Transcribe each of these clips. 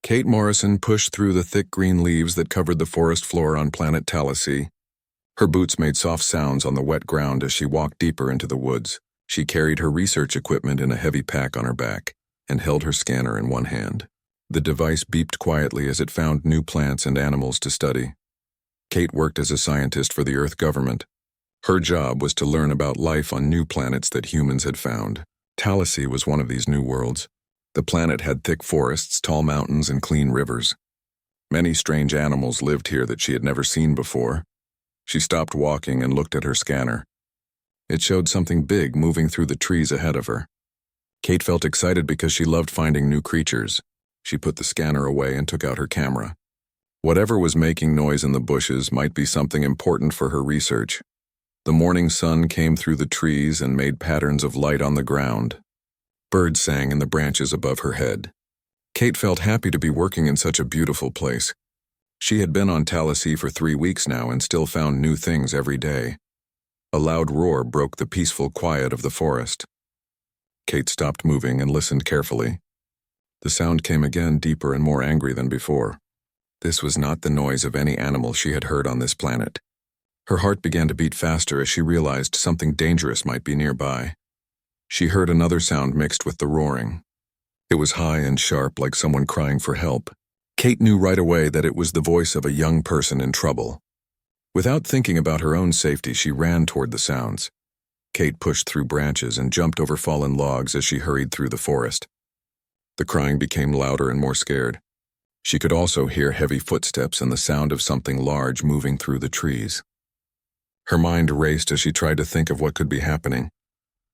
Kate Morrison pushed through the thick green leaves that covered the forest floor on planet Talasea. Her boots made soft sounds on the wet ground as she walked deeper into the woods. She carried her research equipment in a heavy pack on her back and held her scanner in one hand. The device beeped quietly as it found new plants and animals to study. Kate worked as a scientist for the Earth government. Her job was to learn about life on new planets that humans had found. Talasea was one of these new worlds. The planet had thick forests, tall mountains, and clean rivers. Many strange animals lived here that she had never seen before. She stopped walking and looked at her scanner. It showed something big moving through the trees ahead of her. Kate felt excited because she loved finding new creatures. She put the scanner away and took out her camera. Whatever was making noise in the bushes might be something important for her research. The morning sun came through the trees and made patterns of light on the ground. Birds sang in the branches above her head. Kate felt happy to be working in such a beautiful place. She had been on Talasea for 3 weeks now and still found new things every day. A loud roar broke the peaceful quiet of the forest. Kate stopped moving and listened carefully. The sound came again, deeper and more angry than before. This was not the noise of any animal she had heard on this planet. Her heart began to beat faster as she realized something dangerous might be nearby. She heard another sound mixed with the roaring. It was high and sharp, like someone crying for help. Kate knew right away that it was the voice of a young person in trouble. Without thinking about her own safety, she ran toward the sounds. Kate pushed through branches and jumped over fallen logs as she hurried through the forest. The crying became louder and more scared. She could also hear heavy footsteps and the sound of something large moving through the trees. Her mind raced as she tried to think of what could be happening.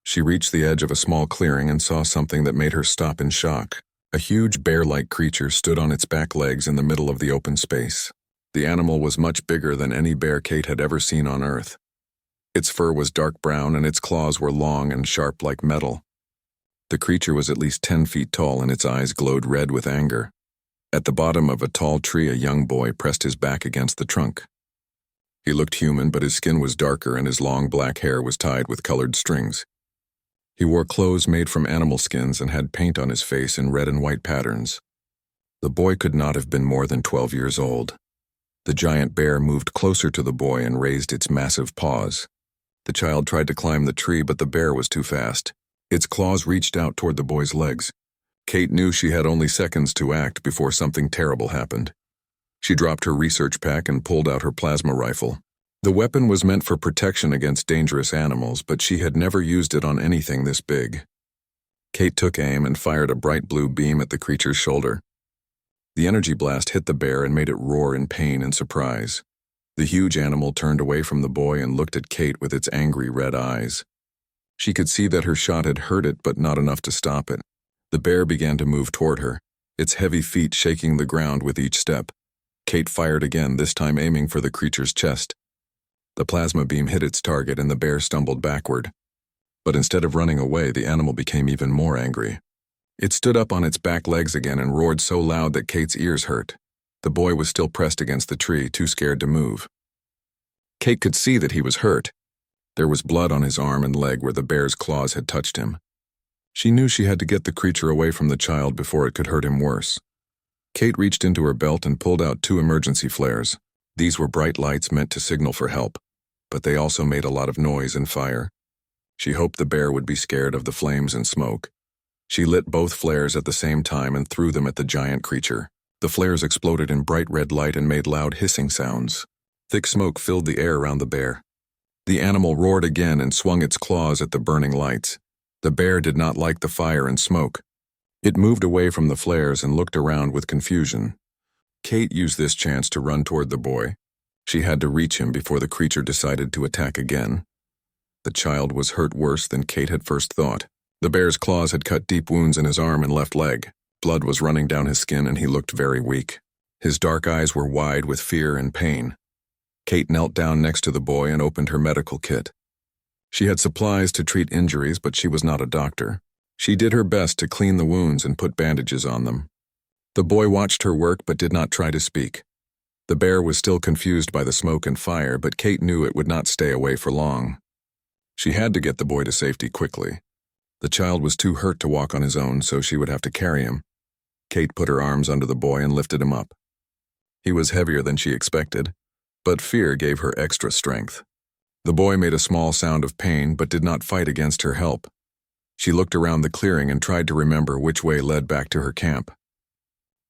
She reached the edge of a small clearing and saw something that made her stop in shock. A huge bear-like creature stood on its back legs in the middle of the open space. The animal was much bigger than any bear Kate had ever seen on Earth. Its fur was dark brown and its claws were long and sharp like metal. The creature was at least 10 feet tall and its eyes glowed red with anger. At the bottom of a tall tree, a young boy pressed his back against the trunk. He looked human, but his skin was darker and his long black hair was tied with colored strings. He wore clothes made from animal skins and had paint on his face in red and white patterns. The boy could not have been more than 12 years old. The giant bear moved closer to the boy and raised its massive paws. The child tried to climb the tree, but the bear was too fast. Its claws reached out toward the boy's legs. Kate knew she had only seconds to act before something terrible happened. She dropped her research pack and pulled out her plasma rifle. The weapon was meant for protection against dangerous animals, but she had never used it on anything this big. Kate took aim and fired a bright blue beam at the creature's shoulder. The energy blast hit the bear and made it roar in pain and surprise. The huge animal turned away from the boy and looked at Kate with its angry red eyes. She could see that her shot had hurt it, but not enough to stop it. The bear began to move toward her, its heavy feet shaking the ground with each step. Kate fired again, this time aiming for the creature's chest. The plasma beam hit its target and the bear stumbled backward. But instead of running away, the animal became even more angry. It stood up on its back legs again and roared so loud that Kate's ears hurt. The boy was still pressed against the tree, too scared to move. Kate could see that he was hurt. There was blood on his arm and leg where the bear's claws had touched him. She knew she had to get the creature away from the child before it could hurt him worse. Kate reached into her belt and pulled out 2 emergency flares. These were bright lights meant to signal for help, but they also made a lot of noise and fire. She hoped the bear would be scared of the flames and smoke. She lit both flares at the same time and threw them at the giant creature. The flares exploded in bright red light and made loud hissing sounds. Thick smoke filled the air around the bear. The animal roared again and swung its claws at the burning lights. The bear did not like the fire and smoke. It moved away from the flares and looked around with confusion. Kate used this chance to run toward the boy. She had to reach him before the creature decided to attack again. The child was hurt worse than Kate had first thought. The bear's claws had cut deep wounds in his arm and left leg. Blood was running down his skin and he looked very weak. His dark eyes were wide with fear and pain. Kate knelt down next to the boy and opened her medical kit. She had supplies to treat injuries, but she was not a doctor. She did her best to clean the wounds and put bandages on them. The boy watched her work but did not try to speak. The bear was still confused by the smoke and fire, but Kate knew it would not stay away for long. She had to get the boy to safety quickly. The child was too hurt to walk on his own, so she would have to carry him. Kate put her arms under the boy and lifted him up. He was heavier than she expected, but fear gave her extra strength. The boy made a small sound of pain but did not fight against her help. She looked around the clearing and tried to remember which way led back to her camp.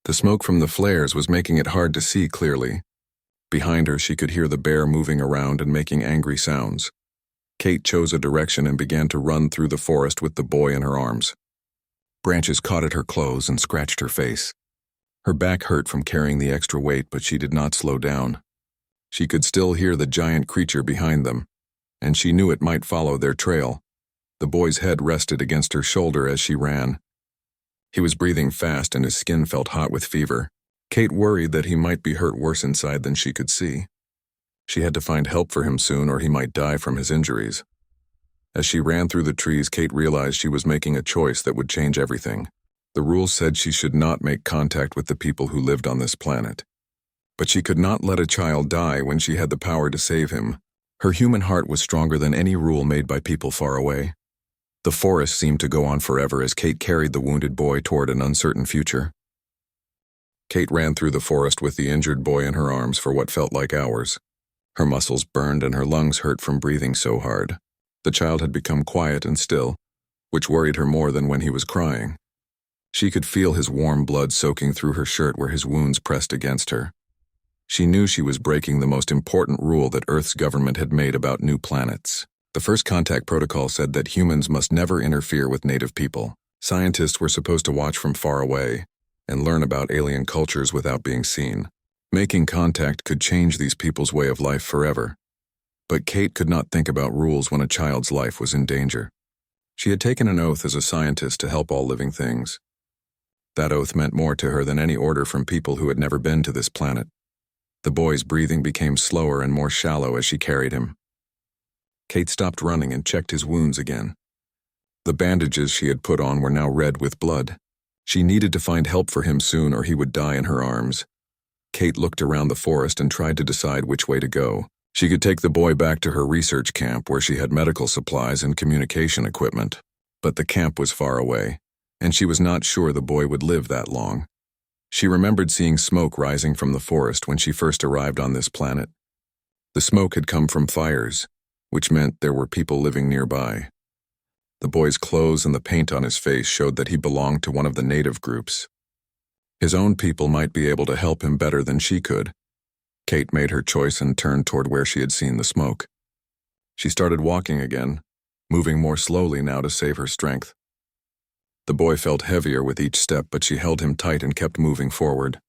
The smoke from the flares was making it hard to see clearly. Behind her, she could hear the bear moving around and making angry sounds. Kate chose a direction and began to run through the forest with the boy in her arms. Branches caught at her clothes and scratched her face. Her back hurt from carrying the extra weight, but she did not slow down. She could still hear the giant creature behind them, and she knew it might follow their trail. The boy's head rested against her shoulder as she ran. He was breathing fast and his skin felt hot with fever. Kate worried that he might be hurt worse inside than she could see. She had to find help for him soon or he might die from his injuries. As she ran through the trees, Kate realized she was making a choice that would change everything. The rules said she should not make contact with the people who lived on this planet. But she could not let a child die when she had the power to save him. Her human heart was stronger than any rule made by people far away. The forest seemed to go on forever as Kate carried the wounded boy toward an uncertain future. Kate ran through the forest with the injured boy in her arms for what felt like hours. Her muscles burned and her lungs hurt from breathing so hard. The child had become quiet and still, which worried her more than when he was crying. She could feel his warm blood soaking through her shirt where his wounds pressed against her. She knew she was breaking the most important rule that Earth's government had made about new planets. The first contact protocol said that humans must never interfere with native people. Scientists were supposed to watch from far away and learn about alien cultures without being seen. Making contact could change these people's way of life forever. But Kate could not think about rules when a child's life was in danger. She had taken an oath as a scientist to help all living things. That oath meant more to her than any order from people who had never been to this planet. The boy's breathing became slower and more shallow as she carried him. Kate stopped running and checked his wounds again. The bandages she had put on were now red with blood. She needed to find help for him soon or he would die in her arms. Kate looked around the forest and tried to decide which way to go. She could take the boy back to her research camp where she had medical supplies and communication equipment. But the camp was far away, and she was not sure the boy would live that long. She remembered seeing smoke rising from the forest when she first arrived on this planet. The smoke had come from fires, which meant there were people living nearby. The boy's clothes and the paint on his face showed that he belonged to one of the native groups. His own people might be able to help him better than she could. Kate made her choice and turned toward where she had seen the smoke. She started walking again, moving more slowly now to save her strength. The boy felt heavier with each step, but she held him tight and kept moving forward.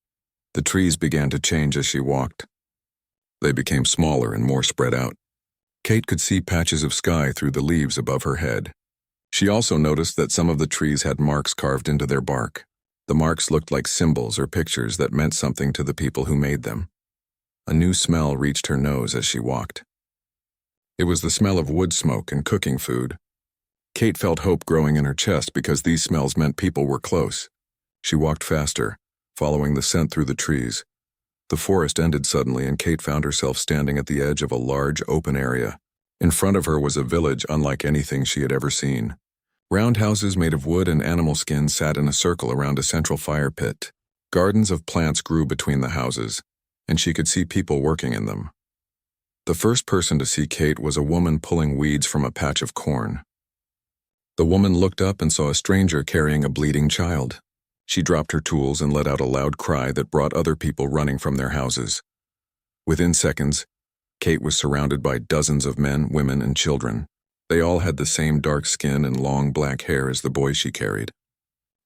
The trees began to change as she walked. They became smaller and more spread out. Kate could see patches of sky through the leaves above her head. She also noticed that some of the trees had marks carved into their bark. The marks looked like symbols or pictures that meant something to the people who made them. A new smell reached her nose as she walked. It was the smell of wood smoke and cooking food. Kate felt hope growing in her chest because these smells meant people were close. She walked faster, following the scent through the trees. The forest ended suddenly and Kate found herself standing at the edge of a large open area. In front of her was a village unlike anything she had ever seen. Round houses made of wood and animal skins sat in a circle around a central fire pit. Gardens of plants grew between the houses, and she could see people working in them. The first person to see Kate was a woman pulling weeds from a patch of corn. The woman looked up and saw a stranger carrying a bleeding child. She dropped her tools and let out a loud cry that brought other people running from their houses. Within seconds, Kate was surrounded by dozens of men, women, and children. They all had the same dark skin and long black hair as the boy she carried.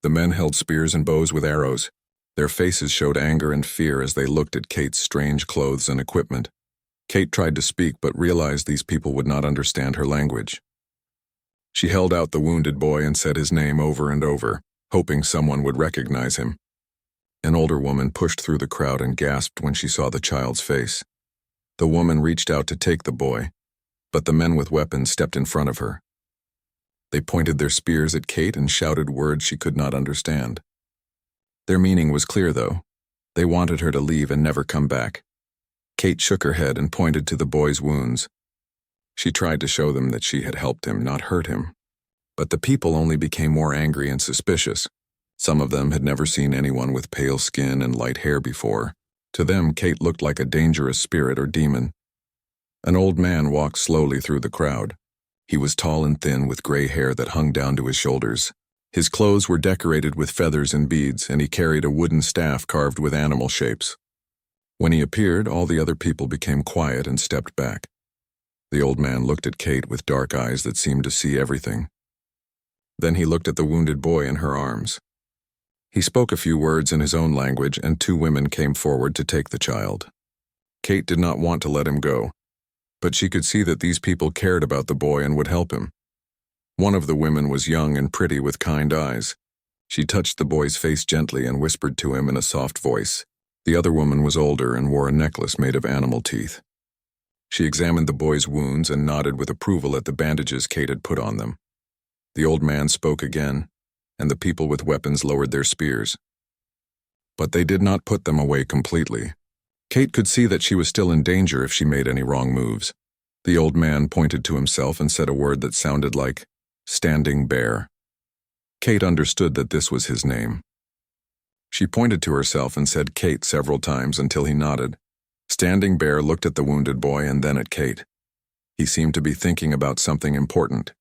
The men held spears and bows with arrows. Their faces showed anger and fear as they looked at Kate's strange clothes and equipment. Kate tried to speak but realized these people would not understand her language. She held out the wounded boy and said his name over and over, hoping someone would recognize him. An older woman pushed through the crowd and gasped when she saw the child's face. The woman reached out to take the boy, but the men with weapons stepped in front of her. They pointed their spears at Kate and shouted words she could not understand. Their meaning was clear, though. They wanted her to leave and never come back. Kate shook her head and pointed to the boy's wounds. She tried to show them that she had helped him, not hurt him. But the people only became more angry and suspicious. Some of them had never seen anyone with pale skin and light hair before. To them, Kate looked like a dangerous spirit or demon. An old man walked slowly through the crowd. He was tall and thin with gray hair that hung down to his shoulders. His clothes were decorated with feathers and beads, and he carried a wooden staff carved with animal shapes. When he appeared, all the other people became quiet and stepped back. The old man looked at Kate with dark eyes that seemed to see everything. Then he looked at the wounded boy in her arms. He spoke a few words in his own language, and two women came forward to take the child. Kate did not want to let him go, but she could see that these people cared about the boy and would help him. One of the women was young and pretty with kind eyes. She touched the boy's face gently and whispered to him in a soft voice. The other woman was older and wore a necklace made of animal teeth. She examined the boy's wounds and nodded with approval at the bandages Kate had put on them. The old man spoke again, and the people with weapons lowered their spears. But they did not put them away completely. Kate could see that she was still in danger if she made any wrong moves. The old man pointed to himself and said a word that sounded like Standing Bear. Kate understood that this was his name. She pointed to herself and said Kate several times until he nodded. Standing Bear looked at the wounded boy and then at Kate. He seemed to be thinking about something important.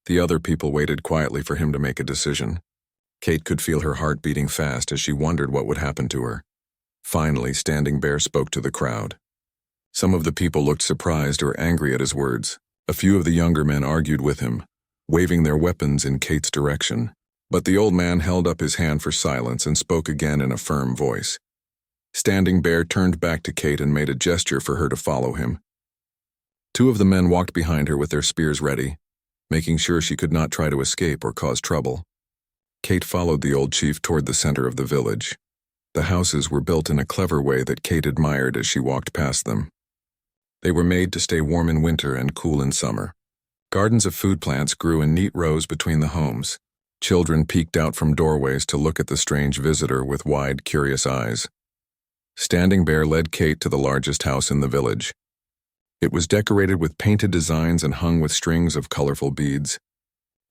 The other people waited quietly for him to make a decision. Kate could feel her heart beating fast as she wondered what would happen to her. Finally, Standing Bear spoke to the crowd. Some of the people looked surprised or angry at his words. A few of the younger men argued with him, waving their weapons in Kate's direction. But the old man held up his hand for silence and spoke again in a firm voice. Standing Bear turned back to Kate and made a gesture for her to follow him. Two of the men walked behind her with their spears ready, making sure she could not try to escape or cause trouble. Kate followed the old chief toward the center of the village. The houses were built in a clever way that Kate admired as she walked past them. They were made to stay warm in winter and cool in summer. Gardens of food plants grew in neat rows between the homes. Children peeked out from doorways to look at the strange visitor with wide, curious eyes. Standing Bear led Kate to the largest house in the village. It was decorated with painted designs and hung with strings of colorful beads.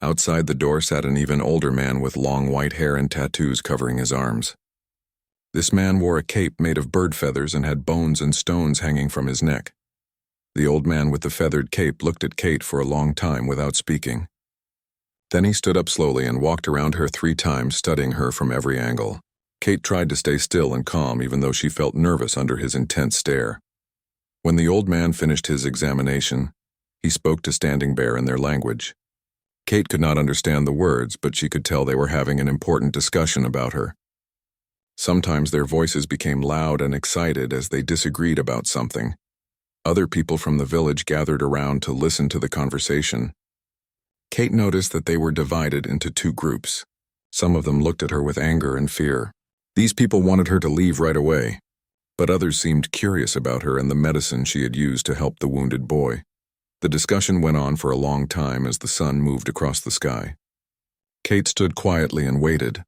Outside the door sat an even older man with long white hair and tattoos covering his arms. This man wore a cape made of bird feathers and had bones and stones hanging from his neck. The old man with the feathered cape looked at Kate for a long time without speaking. Then he stood up slowly and walked around her 3 times, studying her from every angle. Kate tried to stay still and calm even though she felt nervous under his intense stare. When the old man finished his examination, he spoke to Standing Bear in their language. Kate could not understand the words, but she could tell they were having an important discussion about her. Sometimes their voices became loud and excited as they disagreed about something. Other people from the village gathered around to listen to the conversation. Kate noticed that they were divided into 2 groups. Some of them looked at her with anger and fear. These people wanted her to leave right away, but others seemed curious about her and the medicine she had used to help the wounded boy. The discussion went on for a long time as the sun moved across the sky. Kate stood quietly and waited,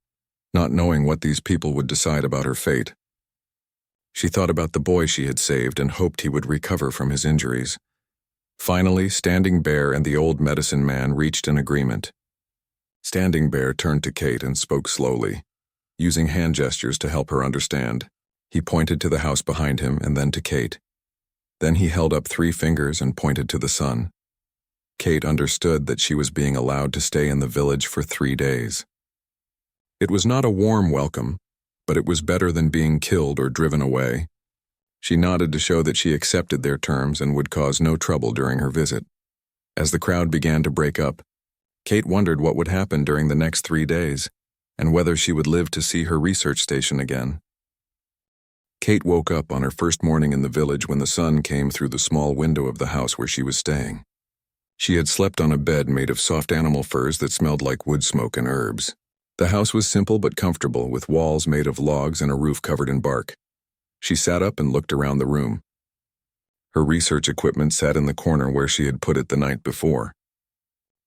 not knowing what these people would decide about her fate. She thought about the boy she had saved and hoped he would recover from his injuries. Finally, Standing Bear and the old medicine man reached an agreement. Standing Bear turned to Kate and spoke slowly, using hand gestures to help her understand. He pointed to the house behind him and then to Kate. Then he held up 3 fingers and pointed to the sun. Kate understood that she was being allowed to stay in the village for 3 days. It was not a warm welcome, but it was better than being killed or driven away. She nodded to show that she accepted their terms and would cause no trouble during her visit. As the crowd began to break up, Kate wondered what would happen during the next 3 days, and whether she would live to see her research station again. Kate woke up on her first morning in the village when the sun came through the small window of the house where she was staying. She had slept on a bed made of soft animal furs that smelled like wood smoke and herbs. The house was simple but comfortable, with walls made of logs and a roof covered in bark. She sat up and looked around the room. Her research equipment sat in the corner where she had put it the night before.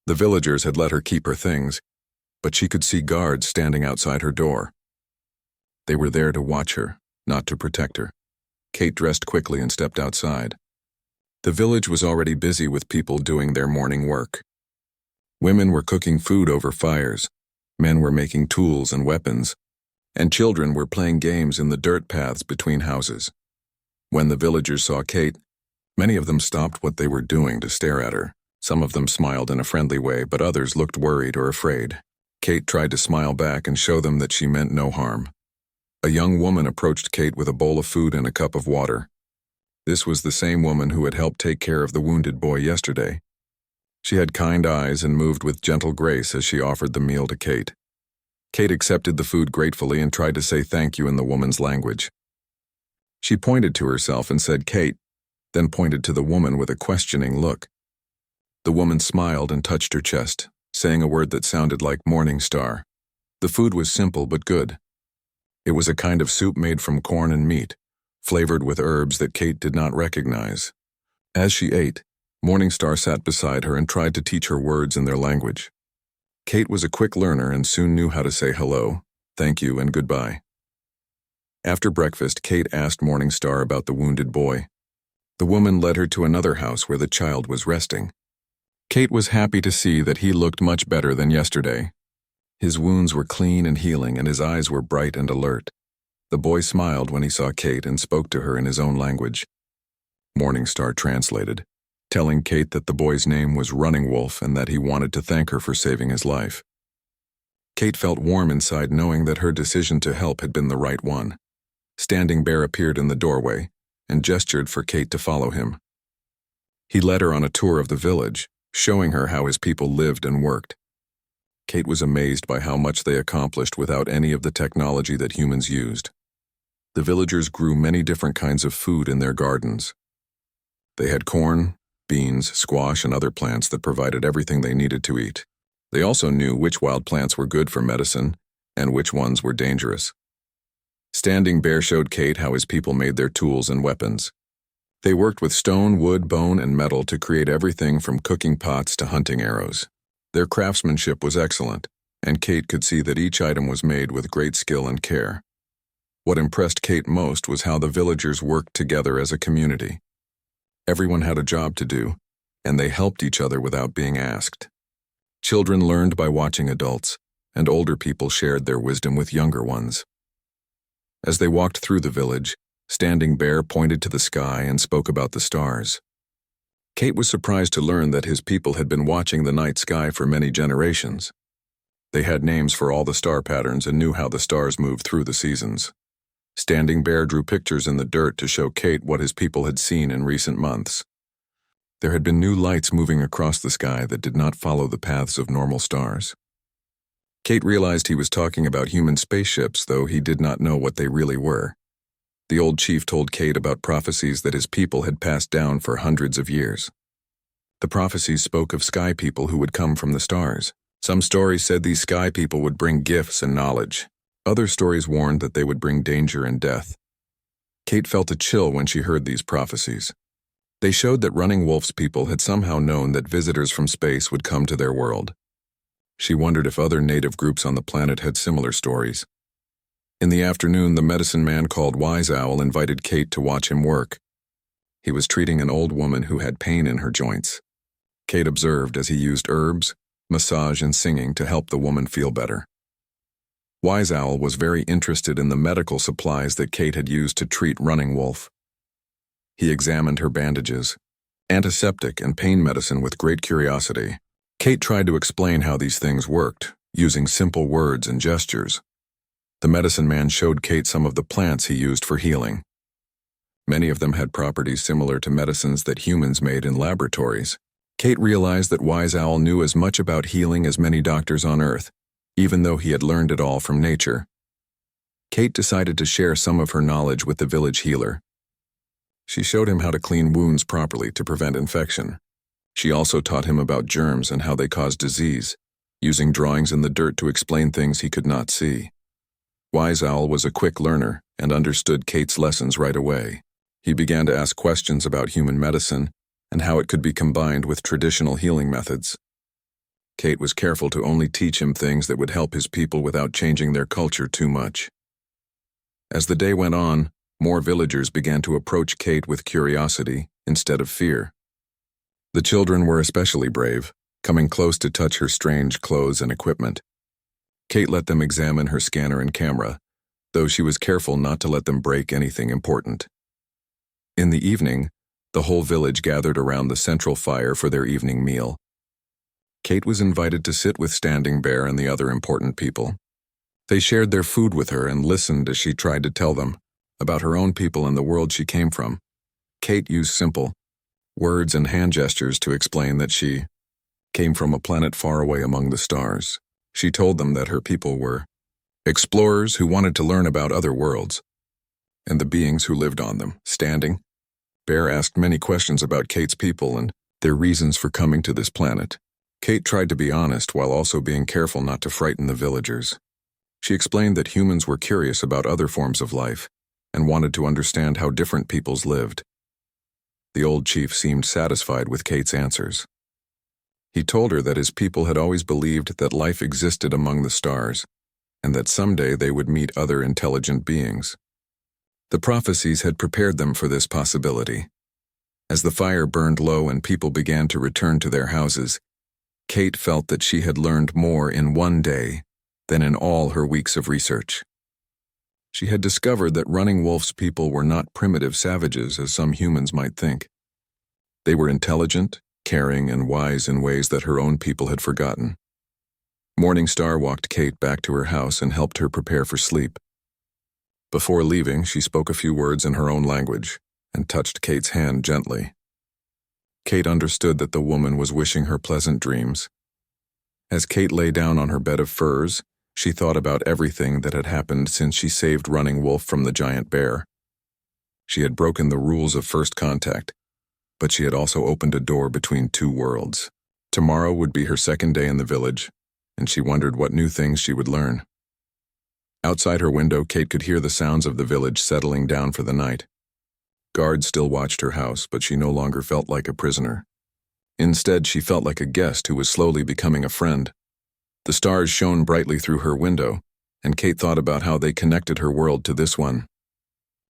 The villagers had let her keep her things, but she could see guards standing outside her door. They were there to watch her, not to protect her. Kate dressed quickly and stepped outside. The village was already busy with people doing their morning work. Women were cooking food over fires. Men were making tools and weapons, and children were playing games in the dirt paths between houses. When the villagers saw Kate, many of them stopped what they were doing to stare at her. Some of them smiled in a friendly way, but others looked worried or afraid. Kate tried to smile back and show them that she meant no harm. A young woman approached Kate with a bowl of food and a cup of water. This was the same woman who had helped take care of the wounded boy yesterday. She had kind eyes and moved with gentle grace as she offered the meal to Kate. Kate accepted the food gratefully and tried to say thank you in the woman's language. She pointed to herself and said, "Kate," then pointed to the woman with a questioning look. The woman smiled and touched her chest, saying a word that sounded like Morning Star. The food was simple but good. It was a kind of soup made from corn and meat, flavored with herbs that Kate did not recognize. As she ate, Morning Star sat beside her and tried to teach her words in their language. Kate was a quick learner and soon knew how to say hello, thank you, and goodbye. After breakfast, Kate asked Morning Star about the wounded boy. The woman led her to another house where the child was resting. Kate was happy to see that he looked much better than yesterday. His wounds were clean and healing, and his eyes were bright and alert. The boy smiled when he saw Kate and spoke to her in his own language. Morning Star translated, telling Kate that the boy's name was Running Wolf and that he wanted to thank her for saving his life. Kate felt warm inside knowing that her decision to help had been the right one. Standing Bear appeared in the doorway and gestured for Kate to follow him. He led her on a tour of the village, showing her how his people lived and worked. Kate was amazed by how much they accomplished without any of the technology that humans used. The villagers grew many different kinds of food in their gardens. They had corn, beans, squash, and other plants that provided everything they needed to eat. They also knew which wild plants were good for medicine and which ones were dangerous. Standing Bear showed Kate how his people made their tools and weapons. They worked with stone, wood, bone, and metal to create everything from cooking pots to hunting arrows. Their craftsmanship was excellent, and Kate could see that each item was made with great skill and care. What impressed Kate most was how the villagers worked together as a community. Everyone had a job to do, and they helped each other without being asked. Children learned by watching adults, and older people shared their wisdom with younger ones. As they walked through the village, Standing Bear pointed to the sky and spoke about the stars. Kate was surprised to learn that his people had been watching the night sky for many generations. They had names for all the star patterns and knew how the stars moved through the seasons. Standing Bear drew pictures in the dirt to show Kate what his people had seen in recent months. There had been new lights moving across the sky that did not follow the paths of normal stars. Kate realized he was talking about human spaceships, though he did not know what they really were. The old chief told Kate about prophecies that his people had passed down for hundreds of years. The prophecies spoke of sky people who would come from the stars. Some stories said these sky people would bring gifts and knowledge. Other stories warned that they would bring danger and death. Kate felt a chill when she heard these prophecies. They showed that Running Wolf's people had somehow known that visitors from space would come to their world. She wondered if other native groups on the planet had similar stories. In the afternoon, the medicine man called Wise Owl invited Kate to watch him work. He was treating an old woman who had pain in her joints. Kate observed as he used herbs, massage, and singing to help the woman feel better. Wise Owl was very interested in the medical supplies that Kate had used to treat Running Wolf. He examined her bandages, antiseptic, and pain medicine with great curiosity. Kate tried to explain how these things worked, using simple words and gestures. The medicine man showed Kate some of the plants he used for healing. Many of them had properties similar to medicines that humans made in laboratories. Kate realized that Wise Owl knew as much about healing as many doctors on Earth, even though he had learned it all from nature. Kate decided to share some of her knowledge with the village healer. She showed him how to clean wounds properly to prevent infection. She also taught him about germs and how they cause disease, using drawings in the dirt to explain things he could not see. Wise Owl was a quick learner and understood Kate's lessons right away. He began to ask questions about human medicine and how it could be combined with traditional healing methods. Kate was careful to only teach him things that would help his people without changing their culture too much. As the day went on, more villagers began to approach Kate with curiosity instead of fear. The children were especially brave, coming close to touch her strange clothes and equipment. Kate let them examine her scanner and camera, though she was careful not to let them break anything important. In the evening, the whole village gathered around the central fire for their evening meal. Kate was invited to sit with Standing Bear and the other important people. They shared their food with her and listened as she tried to tell them about her own people and the world she came from. Kate used simple words and hand gestures to explain that she came from a planet far away among the stars. She told them that her people were explorers who wanted to learn about other worlds and the beings who lived on them. Standing Bear asked many questions about Kate's people and their reasons for coming to this planet. Kate tried to be honest while also being careful not to frighten the villagers. She explained that humans were curious about other forms of life and wanted to understand how different peoples lived. The old chief seemed satisfied with Kate's answers. He told her that his people had always believed that life existed among the stars and that someday they would meet other intelligent beings. The prophecies had prepared them for this possibility. As the fire burned low and people began to return to their houses, Kate felt that she had learned more in one day than in all her weeks of research. She had discovered that Running Wolf's people were not primitive savages as some humans might think. They were intelligent, caring, and wise in ways that her own people had forgotten. Morningstar walked Kate back to her house and helped her prepare for sleep. Before leaving, she spoke a few words in her own language and touched Kate's hand gently. Kate understood that the woman was wishing her pleasant dreams. As Kate lay down on her bed of furs, she thought about everything that had happened since she saved Running Wolf from the giant bear. She had broken the rules of first contact, but she had also opened a door between two worlds. Tomorrow would be her second day in the village, and she wondered what new things she would learn. Outside her window, Kate could hear the sounds of the village settling down for the night. Guards still watched her house, but she no longer felt like a prisoner. Instead, she felt like a guest who was slowly becoming a friend. The stars shone brightly through her window, and Kate thought about how they connected her world to this one.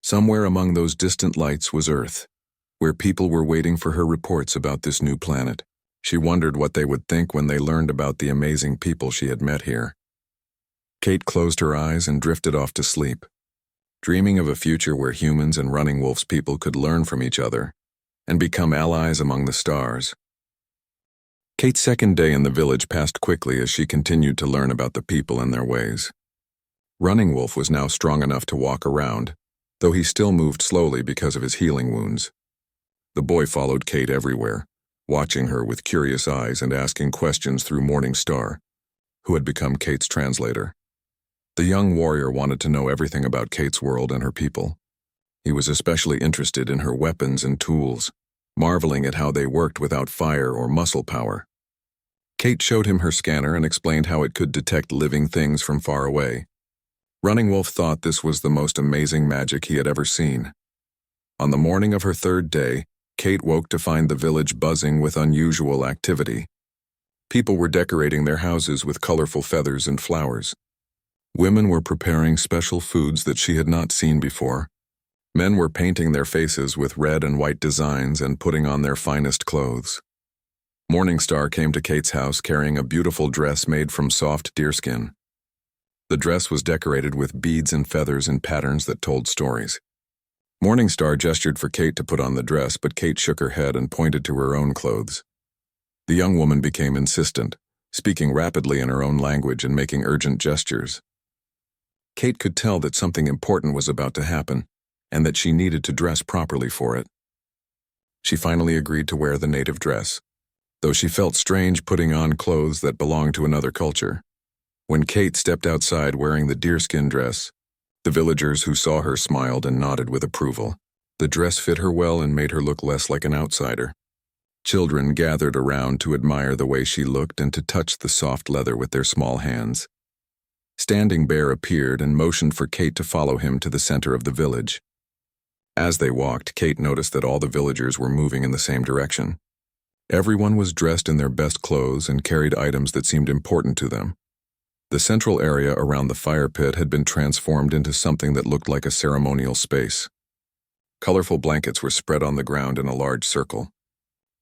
Somewhere among those distant lights was Earth, where people were waiting for her reports about this new planet. She wondered what they would think when they learned about the amazing people she had met here. Kate closed her eyes and drifted off to sleep, dreaming of a future where humans and Running Wolf's people could learn from each other and become allies among the stars. Kate's second day in the village passed quickly as she continued to learn about the people and their ways. Running Wolf was now strong enough to walk around, though he still moved slowly because of his healing wounds. The boy followed Kate everywhere, watching her with curious eyes and asking questions through Morningstar, who had become Kate's translator. The young warrior wanted to know everything about Kate's world and her people. He was especially interested in her weapons and tools, marveling at how they worked without fire or muscle power. Kate showed him her scanner and explained how it could detect living things from far away. Running Wolf thought this was the most amazing magic he had ever seen. On the morning of her third day, Kate woke to find the village buzzing with unusual activity. People were decorating their houses with colorful feathers and flowers. Women were preparing special foods that she had not seen before. Men were painting their faces with red and white designs and putting on their finest clothes. Morningstar came to Kate's house carrying a beautiful dress made from soft deerskin. The dress was decorated with beads and feathers in patterns that told stories. Morningstar gestured for Kate to put on the dress, but Kate shook her head and pointed to her own clothes. The young woman became insistent, speaking rapidly in her own language and making urgent gestures. Kate could tell that something important was about to happen, and that she needed to dress properly for it. She finally agreed to wear the native dress, though she felt strange putting on clothes that belonged to another culture. When Kate stepped outside wearing the deerskin dress, the villagers who saw her smiled and nodded with approval. The dress fit her well and made her look less like an outsider. Children gathered around to admire the way she looked and to touch the soft leather with their small hands. Standing Bear appeared and motioned for Kate to follow him to the center of the village. As they walked, Kate noticed that all the villagers were moving in the same direction. Everyone was dressed in their best clothes and carried items that seemed important to them. The central area around the fire pit had been transformed into something that looked like a ceremonial space. Colorful blankets were spread on the ground in a large circle.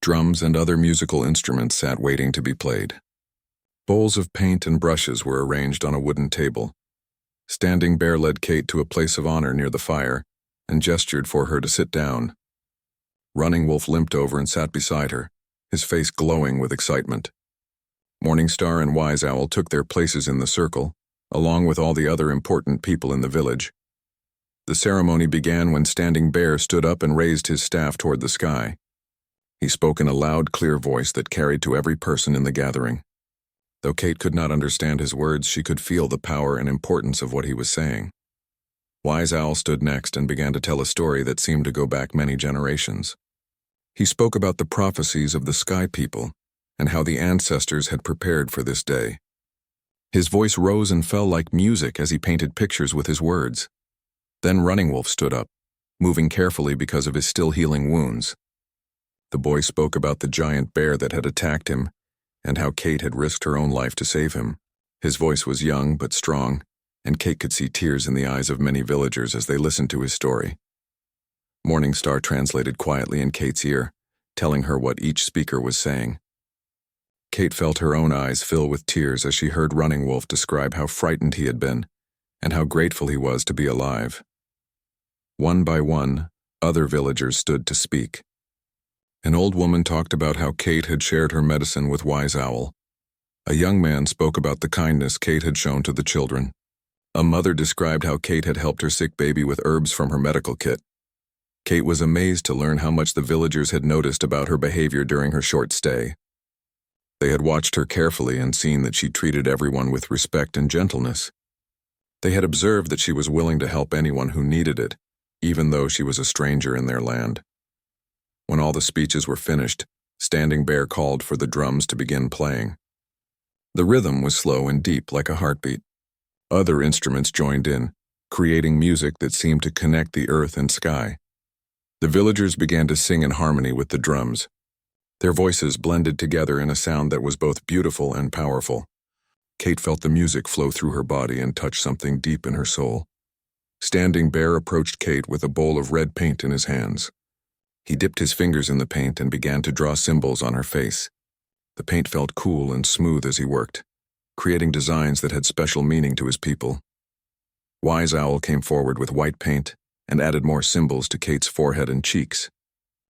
Drums and other musical instruments sat waiting to be played. Bowls of paint and brushes were arranged on a wooden table. Standing Bear led Kate to a place of honor near the fire and gestured for her to sit down. Running Wolf limped over and sat beside her, his face glowing with excitement. Morningstar and Wise Owl took their places in the circle, along with all the other important people in the village. The ceremony began when Standing Bear stood up and raised his staff toward the sky. He spoke in a loud, clear voice that carried to every person in the gathering. Though Kate could not understand his words, she could feel the power and importance of what he was saying. Wise Owl stood next and began to tell a story that seemed to go back many generations. He spoke about the prophecies of the Sky People and how the ancestors had prepared for this day. His voice rose and fell like music as he painted pictures with his words. Then Running Wolf stood up, moving carefully because of his still healing wounds. The boy spoke about the giant bear that had attacked him and how Kate had risked her own life to save him. His voice was young but strong, and Kate could see tears in the eyes of many villagers as they listened to his story. Morningstar translated quietly in Kate's ear, telling her what each speaker was saying. Kate felt her own eyes fill with tears as she heard Running Wolf describe how frightened he had been and how grateful he was to be alive. One by one, other villagers stood to speak. An old woman talked about how Kate had shared her medicine with Wise Owl. A young man spoke about the kindness Kate had shown to the children. A mother described how Kate had helped her sick baby with herbs from her medical kit. Kate was amazed to learn how much the villagers had noticed about her behavior during her short stay. They had watched her carefully and seen that she treated everyone with respect and gentleness. They had observed that she was willing to help anyone who needed it, even though she was a stranger in their land. When all the speeches were finished, Standing Bear called for the drums to begin playing. The rhythm was slow and deep like a heartbeat. Other instruments joined in, creating music that seemed to connect the earth and sky. The villagers began to sing in harmony with the drums. Their voices blended together in a sound that was both beautiful and powerful. Kate felt the music flow through her body and touch something deep in her soul. Standing Bear approached Kate with a bowl of red paint in his hands. He dipped his fingers in the paint and began to draw symbols on her face. The paint felt cool and smooth as he worked, creating designs that had special meaning to his people. Wise Owl came forward with white paint and added more symbols to Kate's forehead and cheeks.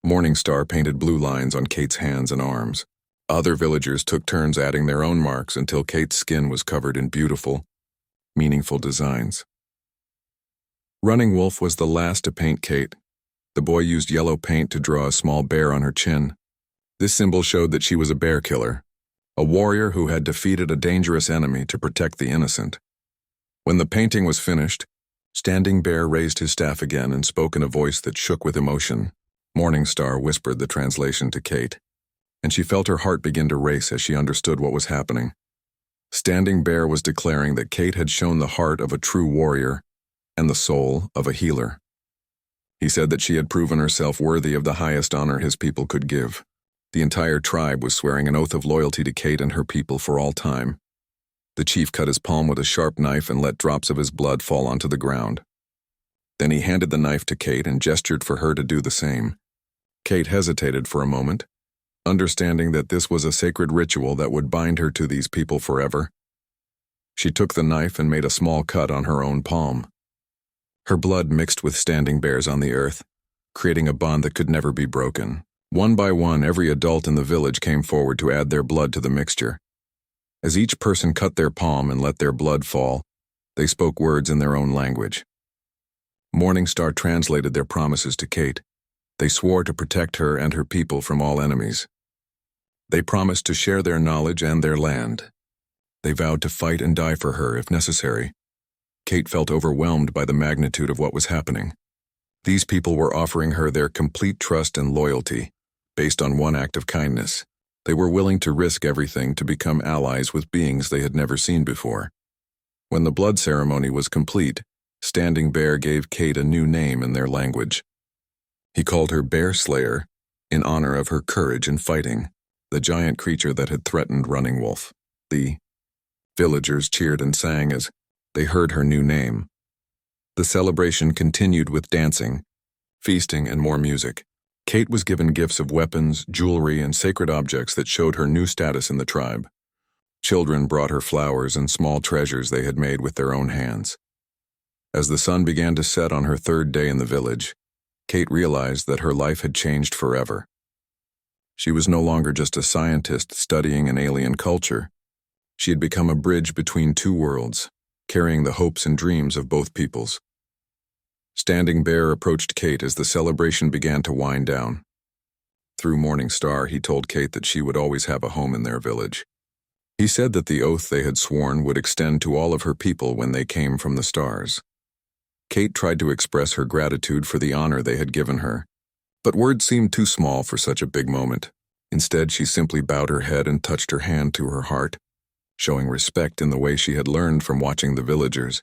Morningstar painted blue lines on Kate's hands and arms. Other villagers took turns adding their own marks until Kate's skin was covered in beautiful, meaningful designs. Running Wolf was the last to paint Kate. The boy used yellow paint to draw a small bear on her chin. This symbol showed that she was a bear killer, a warrior who had defeated a dangerous enemy to protect the innocent. When the painting was finished, Standing Bear raised his staff again and spoke in a voice that shook with emotion. Morningstar whispered the translation to Kate, and she felt her heart begin to race as she understood what was happening. Standing Bear was declaring that Kate had shown the heart of a true warrior and the soul of a healer. He said that she had proven herself worthy of the highest honor his people could give. The entire tribe was swearing an oath of loyalty to Kate and her people for all time. The chief cut his palm with a sharp knife and let drops of his blood fall onto the ground. Then he handed the knife to Kate and gestured for her to do the same. Kate hesitated for a moment, understanding that this was a sacred ritual that would bind her to these people forever. She took the knife and made a small cut on her own palm. Her blood mixed with Standing Bear's on the earth, creating a bond that could never be broken. One by one, every adult in the village came forward to add their blood to the mixture. As each person cut their palm and let their blood fall, they spoke words in their own language. Morningstar translated their promises to Kate. They swore to protect her and her people from all enemies. They promised to share their knowledge and their land. They vowed to fight and die for her if necessary. Kate felt overwhelmed by the magnitude of what was happening. These people were offering her their complete trust and loyalty, based on one act of kindness. They were willing to risk everything to become allies with beings they had never seen before. When the blood ceremony was complete, Standing Bear gave Kate a new name in their language. He called her Bear Slayer, in honor of her courage in fighting the giant creature that had threatened Running Wolf. The villagers cheered and sang as they heard her new name. The celebration continued with dancing, feasting, and more music. Kate was given gifts of weapons, jewelry, and sacred objects that showed her new status in the tribe. Children brought her flowers and small treasures they had made with their own hands. As the sun began to set on her third day in the village, Kate realized that her life had changed forever. She was no longer just a scientist studying an alien culture. She had become a bridge between two worlds, carrying the hopes and dreams of both peoples. Standing Bear approached Kate as the celebration began to wind down. Through Morning Star, he told Kate that she would always have a home in their village. He said that the oath they had sworn would extend to all of her people when they came from the stars. Kate tried to express her gratitude for the honor they had given her, but words seemed too small for such a big moment. Instead, she simply bowed her head and touched her hand to her heart, showing respect in the way she had learned from watching the villagers.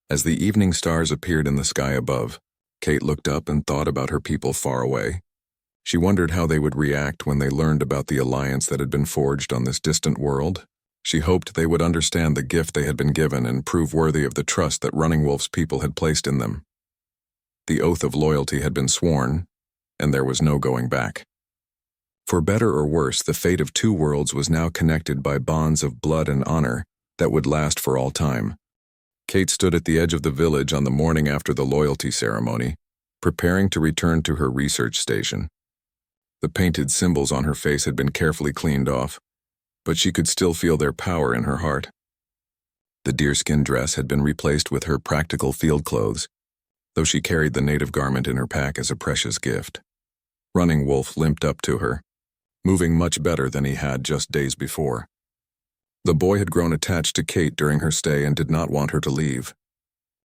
As the evening stars appeared in the sky above, Kate looked up and thought about her people far away. She wondered how they would react when they learned about the alliance that had been forged on this distant world. She hoped they would understand the gift they had been given and prove worthy of the trust that Running Wolf's people had placed in them. The oath of loyalty had been sworn, and there was no going back. For better or worse, the fate of two worlds was now connected by bonds of blood and honor that would last for all time. Kate stood at the edge of the village on the morning after the loyalty ceremony, preparing to return to her research station. The painted symbols on her face had been carefully cleaned off, but she could still feel their power in her heart. The deerskin dress had been replaced with her practical field clothes, though she carried the native garment in her pack as a precious gift. Running Wolf limped up to her, moving much better than he had just days before. The boy had grown attached to Kate during her stay and did not want her to leave.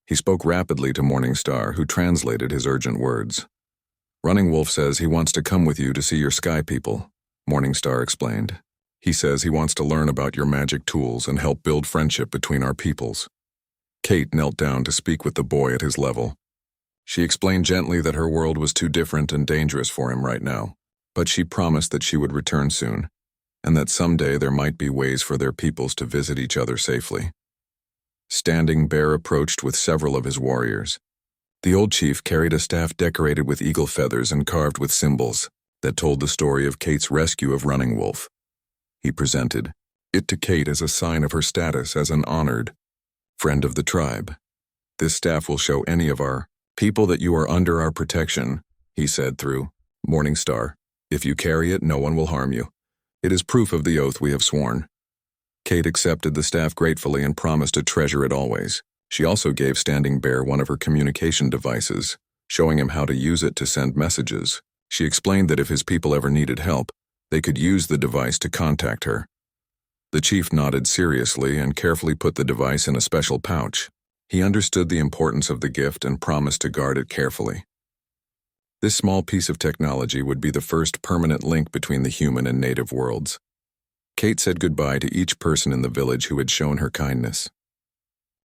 He spoke rapidly to Morning Star, who translated his urgent words. Running Wolf says he wants to come with you to see your sky people, Morning Star explained. He says he wants to learn about your magic tools and help build friendship between our peoples. Kate knelt down to speak with the boy at his level. She explained gently that her world was too different and dangerous for him right now, but she promised that she would return soon, and that someday there might be ways for their peoples to visit each other safely. Standing Bear approached with several of his warriors. The old chief carried a staff decorated with eagle feathers and carved with symbols that told the story of Kate's rescue of Running Wolf. He presented it to Kate as a sign of her status as an honored friend of the tribe. This staff will show any of our people that you are under our protection, he said through Morning Star. If you carry it, no one will harm you. It is proof of the oath we have sworn. Kate accepted the staff gratefully and promised to treasure it always. She also gave Standing Bear one of her communication devices, showing him how to use it to send messages. She explained that if his people ever needed help, they could use the device to contact her. The chief nodded seriously and carefully put the device in a special pouch. He understood the importance of the gift and promised to guard it carefully. This small piece of technology would be the first permanent link between the human and native worlds. Kate said goodbye to each person in the village who had shown her kindness.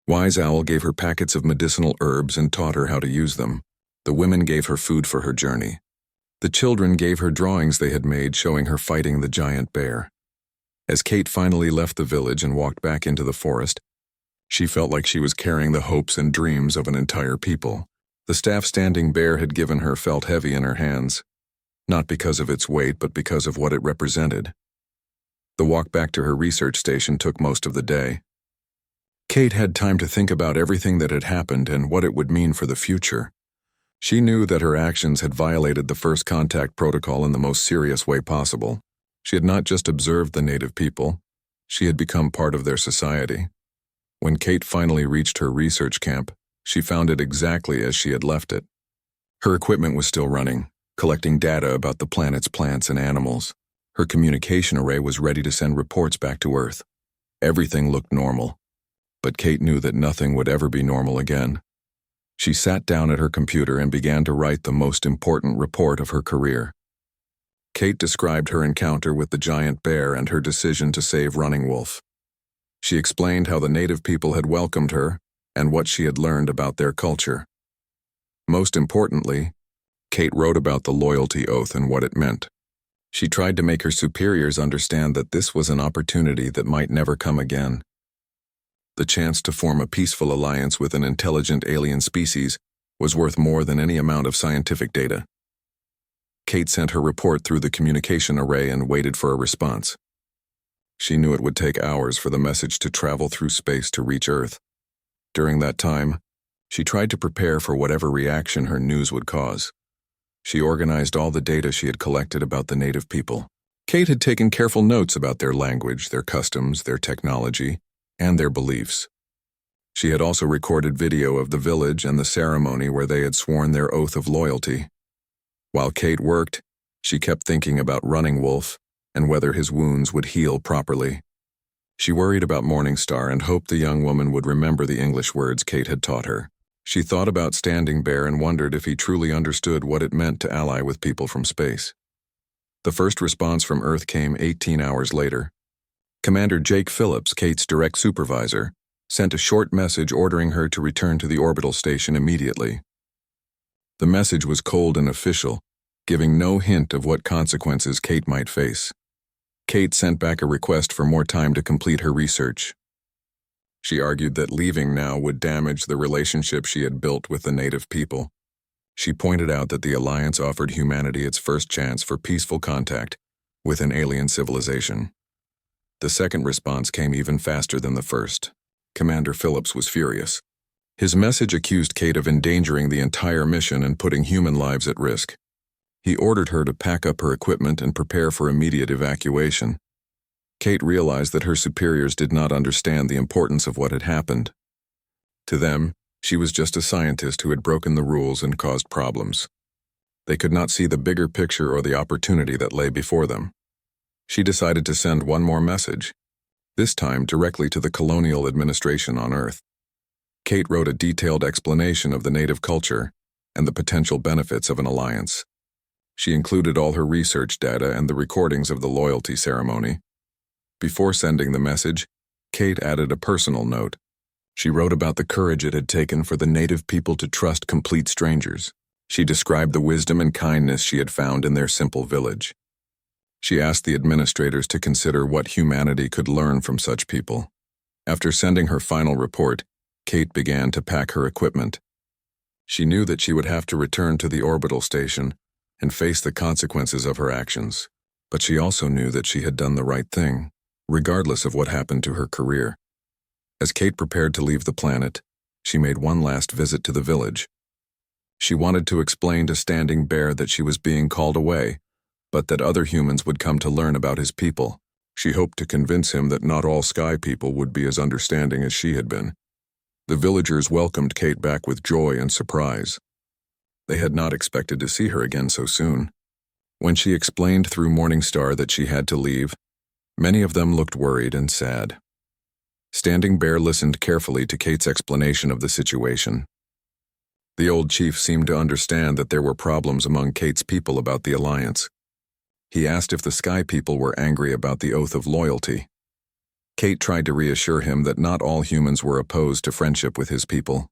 Wise Owl gave her packets of medicinal herbs and taught her how to use them. The women gave her food for her journey. The children gave her drawings they had made showing her fighting the giant bear. As Kate finally left the village and walked back into the forest, she felt like she was carrying the hopes and dreams of an entire people. The staff Standing Bear had given her felt heavy in her hands, not because of its weight but because of what it represented. The walk back to her research station took most of the day. Kate had time to think about everything that had happened and what it would mean for the future. She knew that her actions had violated the first contact protocol in the most serious way possible. She had not just observed the native people, she had become part of their society. When Kate finally reached her research camp, she found it exactly as she had left it. Her equipment was still running, collecting data about the planet's plants and animals. Her communication array was ready to send reports back to Earth. Everything looked normal, but Kate knew that nothing would ever be normal again. She sat down at her computer and began to write the most important report of her career. Kate described her encounter with the giant bear and her decision to save Running Wolf. She explained how the native people had welcomed her and what she had learned about their culture. Most importantly, Kate wrote about the loyalty oath and what it meant. She tried to make her superiors understand that this was an opportunity that might never come again. The chance to form a peaceful alliance with an intelligent alien species was worth more than any amount of scientific data. Kate sent her report through the communication array and waited for a response. She knew it would take hours for the message to travel through space to reach Earth. During that time, she tried to prepare for whatever reaction her news would cause. She organized all the data she had collected about the native people. Kate had taken careful notes about their language, their customs, their technology, and their beliefs. She had also recorded video of the village and the ceremony where they had sworn their oath of loyalty. While Kate worked, she kept thinking about Running Wolf and whether his wounds would heal properly. She worried about Morningstar and hoped the young woman would remember the English words Kate had taught her. She thought about Standing Bear and wondered if he truly understood what it meant to ally with people from space. The first response from Earth came 18 hours later. Commander Jake Phillips, Kate's direct supervisor, sent a short message ordering her to return to the orbital station immediately. The message was cold and official, giving no hint of what consequences Kate might face. Kate sent back a request for more time to complete her research. She argued that leaving now would damage the relationship she had built with the native people. She pointed out that the Alliance offered humanity its first chance for peaceful contact with an alien civilization. The second response came even faster than the first. Commander Phillips was furious. His message accused Kate of endangering the entire mission and putting human lives at risk. He ordered her to pack up her equipment and prepare for immediate evacuation. Kate realized that her superiors did not understand the importance of what had happened. To them, she was just a scientist who had broken the rules and caused problems. They could not see the bigger picture or the opportunity that lay before them. She decided to send one more message, this time directly to the colonial administration on Earth. Kate wrote a detailed explanation of the native culture and the potential benefits of an alliance. She included all her research data and the recordings of the loyalty ceremony. Before sending the message, Kate added a personal note. She wrote about the courage it had taken for the native people to trust complete strangers. She described the wisdom and kindness she had found in their simple village. She asked the administrators to consider what humanity could learn from such people. After sending her final report, Kate began to pack her equipment. She knew that she would have to return to the orbital station and face the consequences of her actions, but she also knew that she had done the right thing, regardless of what happened to her career. As Kate prepared to leave the planet, she made one last visit to the village. She wanted to explain to Standing Bear that she was being called away, but that other humans would come to learn about his people. She hoped to convince him that not all sky people would be as understanding as she had been. The villagers welcomed Kate back with joy and surprise. They had not expected to see her again so soon. When she explained through Morningstar that she had to leave, many of them looked worried and sad. Standing Bear listened carefully to Kate's explanation of the situation. The old chief seemed to understand that there were problems among Kate's people about the alliance. He asked if the Sky people were angry about the oath of loyalty. Kate tried to reassure him that not all humans were opposed to friendship with his people.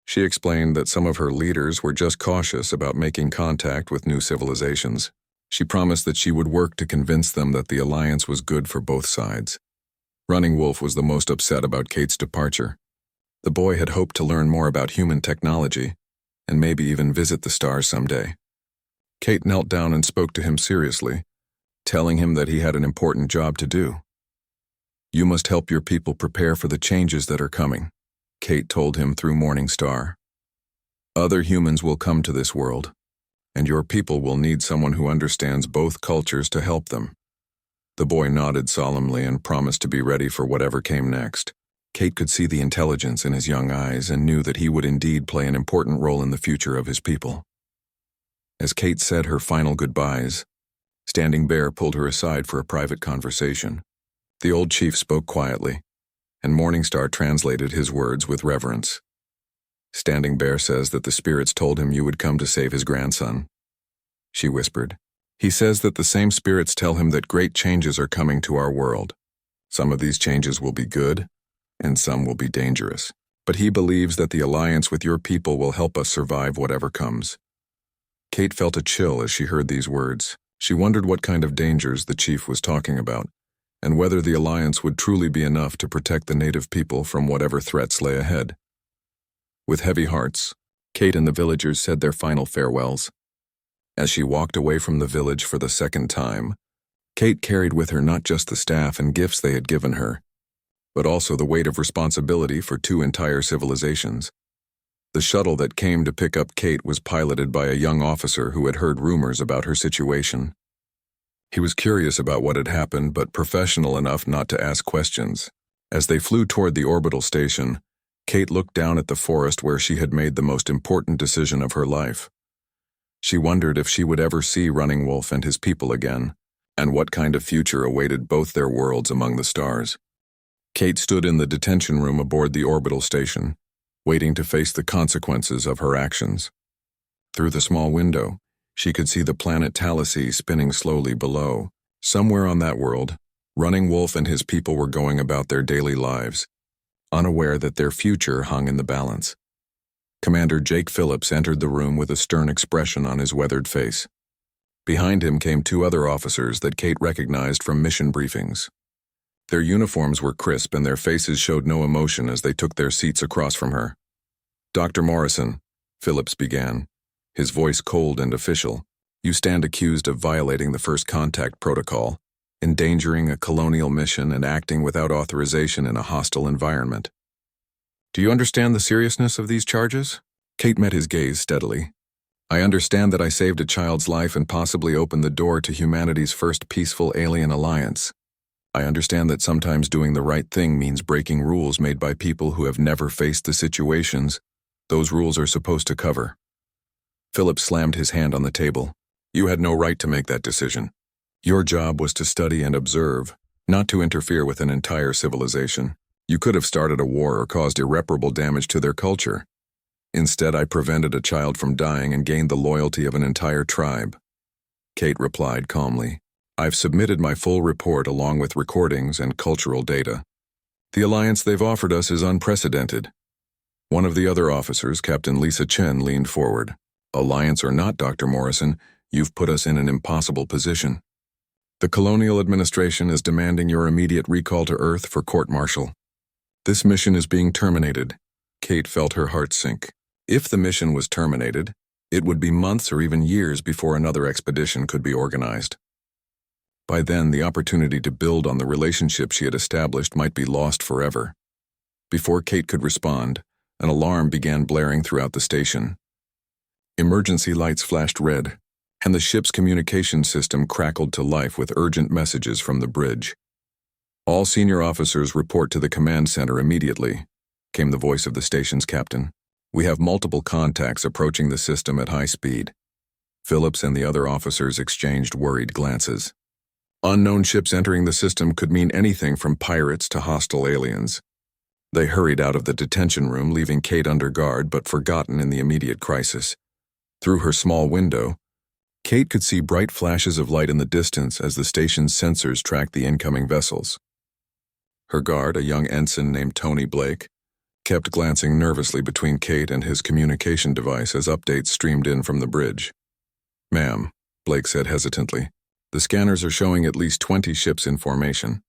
She explained that some of her leaders were just cautious about making contact with new civilizations. She promised that she would work to convince them that the alliance was good for both sides. Running Wolf was the most upset about Kate's departure. The boy had hoped to learn more about human technology, and maybe even visit the stars someday. Kate knelt down and spoke to him seriously, telling him that he had an important job to do. "You must help your people prepare for the changes that are coming," Kate told him through Morningstar. "Other humans will come to this world, and your people will need someone who understands both cultures to help them." The boy nodded solemnly and promised to be ready for whatever came next. Kate could see the intelligence in his young eyes and knew that he would indeed play an important role in the future of his people. As Kate said her final goodbyes, Standing Bear pulled her aside for a private conversation. The old chief spoke quietly, and Morningstar translated his words with reverence. "Standing Bear says that the spirits told him you would come to save his grandson," she whispered. "He says that the same spirits tell him that great changes are coming to our world. Some of these changes will be good, and some will be dangerous. But he believes that the alliance with your people will help us survive whatever comes." Kate felt a chill as she heard these words. She wondered what kind of dangers the chief was talking about, and whether the alliance would truly be enough to protect the native people from whatever threats lay ahead. With heavy hearts, Kate and the villagers said their final farewells. As she walked away from the village for the second time, Kate carried with her not just the staff and gifts they had given her, but also the weight of responsibility for two entire civilizations. The shuttle that came to pick up Kate was piloted by a young officer who had heard rumors about her situation. He was curious about what had happened, but professional enough not to ask questions. As they flew toward the orbital station, Kate looked down at the forest where she had made the most important decision of her life. She wondered if she would ever see Running Wolf and his people again, and what kind of future awaited both their worlds among the stars. Kate stood in the detention room aboard the orbital station, waiting to face the consequences of her actions. Through the small window, she could see the planet Talasea spinning slowly below. Somewhere on that world, Running Wolf and his people were going about their daily lives, unaware that their future hung in the balance. Commander Jake Phillips entered the room with a stern expression on his weathered face. Behind him came two other officers that Kate recognized from mission briefings. Their uniforms were crisp and their faces showed no emotion as they took their seats across from her. "Dr. Morrison," Phillips began, his voice cold and official, "you stand accused of violating the first contact protocol, endangering a colonial mission and acting without authorization in a hostile environment. Do you understand the seriousness of these charges?" Kate met his gaze steadily. "I understand that I saved a child's life and possibly opened the door to humanity's first peaceful alien alliance. I understand that sometimes doing the right thing means breaking rules made by people who have never faced the situations those rules are supposed to cover." Phillips slammed his hand on the table. "You had no right to make that decision. Your job was to study and observe, not to interfere with an entire civilization. You could have started a war or caused irreparable damage to their culture. Instead, I prevented a child from dying and gained the loyalty of an entire tribe." Kate replied calmly, "I've submitted my full report along with recordings and cultural data. The alliance they've offered us is unprecedented." One of the other officers, Captain Lisa Chen, leaned forward. "Alliance or not, Dr. Morrison, you've put us in an impossible position. The Colonial Administration is demanding your immediate recall to Earth for court-martial. This mission is being terminated." Kate felt her heart sink. If the mission was terminated, it would be months or even years before another expedition could be organized. By then, the opportunity to build on the relationship she had established might be lost forever. Before Kate could respond, an alarm began blaring throughout the station. Emergency lights flashed red, and the ship's communication system crackled to life with urgent messages from the bridge. "All senior officers report to the command center immediately," came the voice of the station's captain. "We have multiple contacts approaching the system at high speed." Phillips and the other officers exchanged worried glances. Unknown ships entering the system could mean anything from pirates to hostile aliens. They hurried out of the detention room, leaving Kate under guard but forgotten in the immediate crisis. Through her small window, Kate could see bright flashes of light in the distance as the station's sensors tracked the incoming vessels. Her guard, a young ensign named Tony Blake, kept glancing nervously between Kate and his communication device as updates streamed in from the bridge. "Ma'am," Blake said hesitantly, "the scanners are showing at least 20 ships in formation.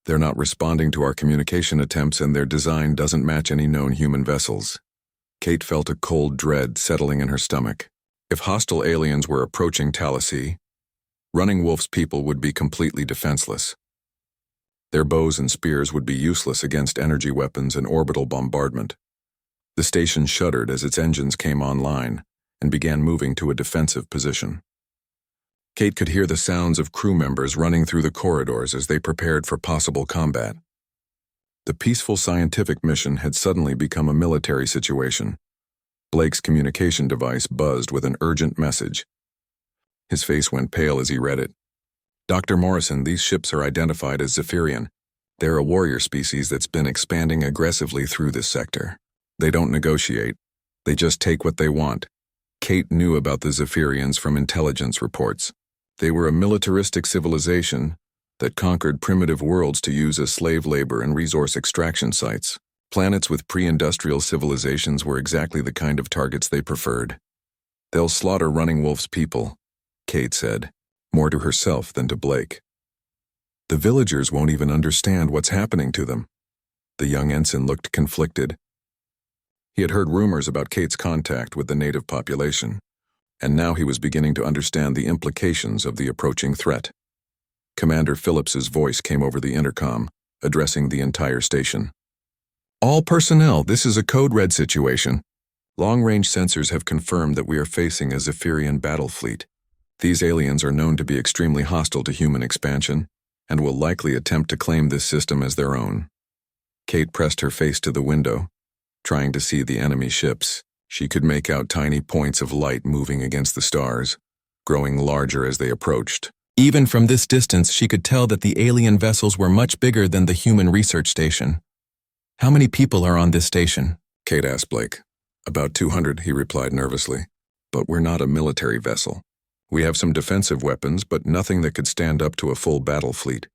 They're not responding to our communication attempts and their design doesn't match any known human vessels." Kate felt a cold dread settling in her stomach. If hostile aliens were approaching Talasea, Running Wolf's people would be completely defenseless. Their bows and spears would be useless against energy weapons and orbital bombardment. The station shuddered as its engines came online and began moving to a defensive position. Kate could hear the sounds of crew members running through the corridors as they prepared for possible combat. The peaceful scientific mission had suddenly become a military situation. Blake's communication device buzzed with an urgent message. His face went pale as he read it. "Dr. Morrison, these ships are identified as Zephyrian. They're a warrior species that's been expanding aggressively through this sector. They don't negotiate. They just take what they want." Kate knew about the Zephyrians from intelligence reports. They were a militaristic civilization that conquered primitive worlds to use as slave labor and resource extraction sites. Planets with pre-industrial civilizations were exactly the kind of targets they preferred. "They'll slaughter Running Wolf's people," Kate said, more to herself than to Blake. "The villagers won't even understand what's happening to them." The young ensign looked conflicted. He had heard rumors about Kate's contact with the native population, and now he was beginning to understand the implications of the approaching threat. Commander Phillips's voice came over the intercom, addressing the entire station. All personnel, this is a code red situation. Long-range sensors have confirmed that we are facing a Zephyrian battle fleet. These aliens are known to be extremely hostile to human expansion, and will likely attempt to claim this system as their own. Kate pressed her face to the window, trying to see the enemy ships. She could make out tiny points of light moving against the stars, growing larger as they approached. Even from this distance, she could tell that the alien vessels were much bigger than the human research station. How many people are on this station? Kate asked Blake. About 200, he replied nervously. But we're not a military vessel. We have some defensive weapons, but nothing that could stand up to a full battle fleet.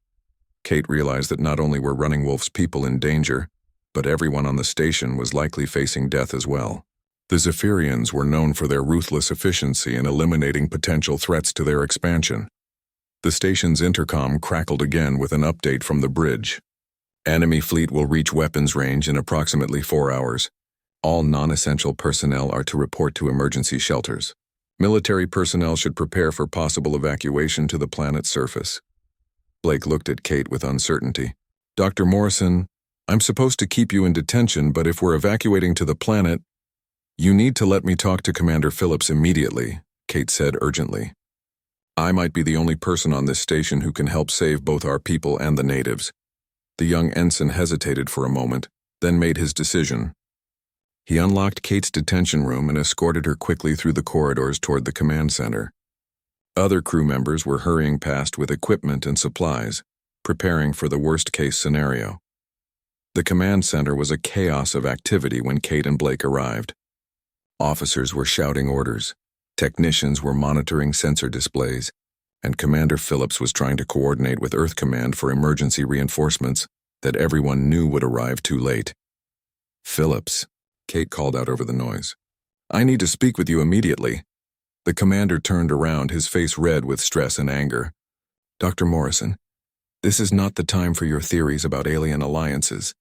Kate realized that not only were Running Wolf's people in danger, but everyone on the station was likely facing death as well. The Zephyrians were known for their ruthless efficiency in eliminating potential threats to their expansion. The station's intercom crackled again with an update from the bridge. Enemy fleet will reach weapons range in approximately 4 hours. All non-essential personnel are to report to emergency shelters. Military personnel should prepare for possible evacuation to the planet's surface. Blake looked at Kate with uncertainty. Dr. Morrison, I'm supposed to keep you in detention, but if we're evacuating to the planet, you need to let me talk to Commander Phillips immediately, Kate said urgently. I might be the only person on this station who can help save both our people and the natives. The young ensign hesitated for a moment, then made his decision. He unlocked Kate's detention room and escorted her quickly through the corridors toward the command center. Other crew members were hurrying past with equipment and supplies, preparing for the worst-case scenario. The command center was a chaos of activity when Kate and Blake arrived. Officers were shouting orders, technicians were monitoring sensor displays, and Commander Phillips was trying to coordinate with Earth Command for emergency reinforcements that everyone knew would arrive too late. Phillips, Kate called out over the noise. I need to speak with you immediately. The commander turned around, his face red with stress and anger. Dr. Morrison, this is not the time for your theories about alien alliances.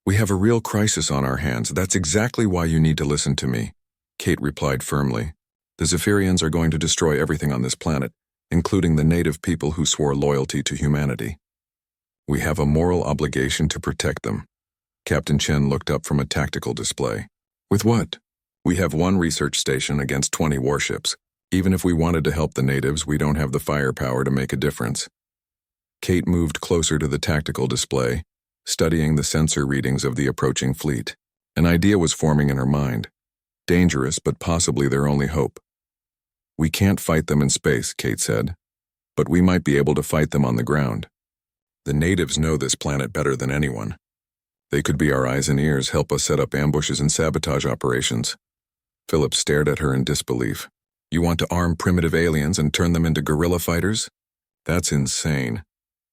We have a real crisis on our hands. That's exactly why you need to listen to me, Kate replied firmly. The Zephyrians are going to destroy everything on this planet, including the native people who swore loyalty to humanity. We have a moral obligation to protect them. Captain Chen looked up from a tactical display. With what? We have one research station against 20 warships. Even if we wanted to help the natives, we don't have the firepower to make a difference. Kate moved closer to the tactical display, studying the sensor readings of the approaching fleet. An idea was forming in her mind. Dangerous, but possibly their only hope. We can't fight them in space, Kate said, but we might be able to fight them on the ground. The natives know this planet better than anyone. They could be our eyes and ears, help us set up ambushes and sabotage operations. Philip stared at her in disbelief. You want to arm primitive aliens and turn them into guerrilla fighters? That's insane.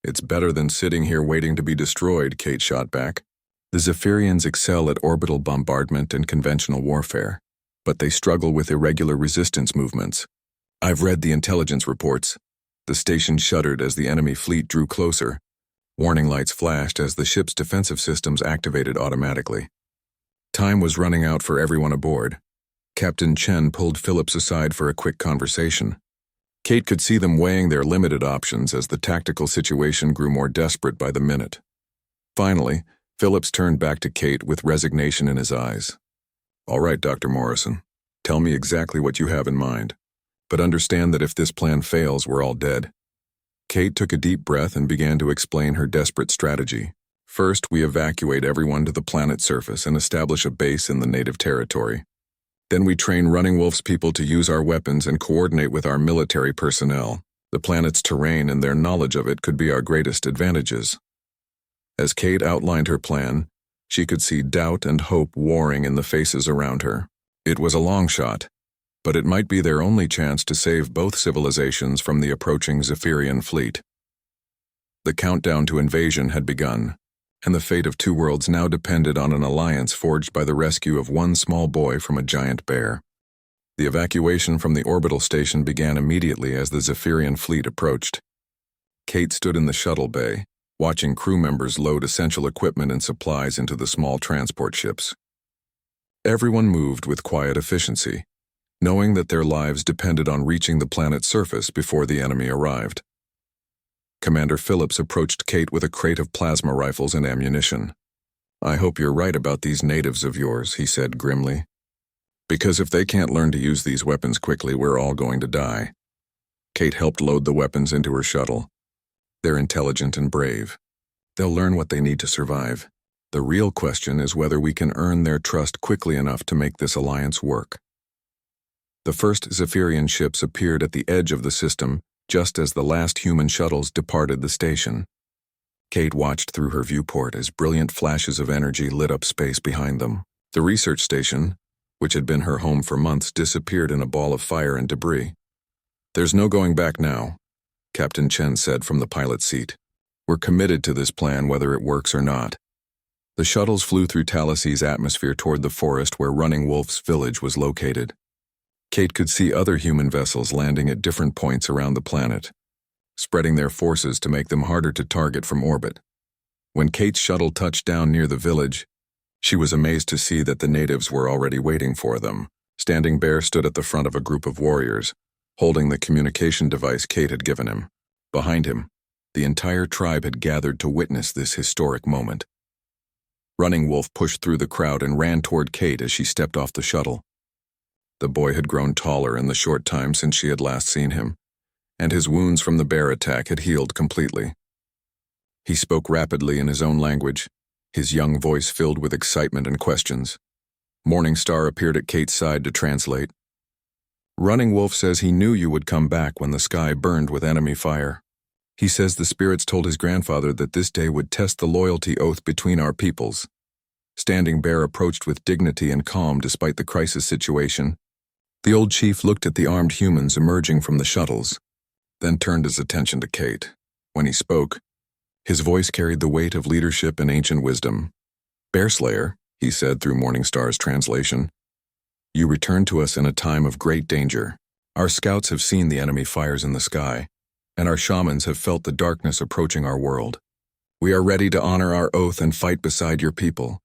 It's better than sitting here waiting to be destroyed, Kate shot back. The Zephyrians excel at orbital bombardment and conventional warfare, but they struggle with irregular resistance movements. I've read the intelligence reports. The station shuddered as the enemy fleet drew closer. Warning lights flashed as the ship's defensive systems activated automatically. Time was running out for everyone aboard. Captain Chen pulled Phillips aside for a quick conversation. Kate could see them weighing their limited options as the tactical situation grew more desperate by the minute. Finally, Phillips turned back to Kate with resignation in his eyes. All right, Dr. Morrison, tell me exactly what you have in mind. But understand that if this plan fails, we're all dead. Kate took a deep breath and began to explain her desperate strategy. First, we evacuate everyone to the planet's surface and establish a base in the native territory. Then we train Running Wolf's people to use our weapons and coordinate with our military personnel. The planet's terrain and their knowledge of it could be our greatest advantages. As Kate outlined her plan, she could see doubt and hope warring in the faces around her. It was a long shot, but it might be their only chance to save both civilizations from the approaching Zephyrian fleet. The countdown to invasion had begun, and the fate of two worlds now depended on an alliance forged by the rescue of one small boy from a giant bear. The evacuation from the orbital station began immediately as the Zephyrian fleet approached. Kate stood in the shuttle bay, watching crew members load essential equipment and supplies into the small transport ships. Everyone moved with quiet efficiency, knowing that their lives depended on reaching the planet's surface before the enemy arrived. Commander Phillips approached Kate with a crate of plasma rifles and ammunition. "I hope you're right about these natives of yours," he said grimly. "Because if they can't learn to use these weapons quickly, we're all going to die." Kate helped load the weapons into her shuttle. "They're intelligent and brave. They'll learn what they need to survive. The real question is whether we can earn their trust quickly enough to make this alliance work." The first Zephyrian ships appeared at the edge of the system just as the last human shuttles departed the station. Kate watched through her viewport as brilliant flashes of energy lit up space behind them. The research station, which had been her home for months, disappeared in a ball of fire and debris. "There's no going back now," Captain Chen said from the pilot's seat. "We're committed to this plan whether it works or not." The shuttles flew through Talisee's atmosphere toward the forest where Running Wolf's village was located. Kate could see other human vessels landing at different points around the planet, spreading their forces to make them harder to target from orbit. When Kate's shuttle touched down near the village, she was amazed to see that the natives were already waiting for them. Standing Bear stood at the front of a group of warriors, holding the communication device Kate had given him. Behind him, the entire tribe had gathered to witness this historic moment. Running Wolf pushed through the crowd and ran toward Kate as she stepped off the shuttle. The boy had grown taller in the short time since she had last seen him, and his wounds from the bear attack had healed completely. He spoke rapidly in his own language, his young voice filled with excitement and questions. Morningstar appeared at Kate's side to translate. "Running Wolf says he knew you would come back when the sky burned with enemy fire. He says the spirits told his grandfather that this day would test the loyalty oath between our peoples." Standing Bear approached with dignity and calm despite the crisis situation. The old chief looked at the armed humans emerging from the shuttles, then turned his attention to Kate. When he spoke, his voice carried the weight of leadership and ancient wisdom. "Bearslayer," he said through Morningstar's translation, "you returned to us in a time of great danger. Our scouts have seen the enemy fires in the sky, and our shamans have felt the darkness approaching our world. We are ready to honor our oath and fight beside your people."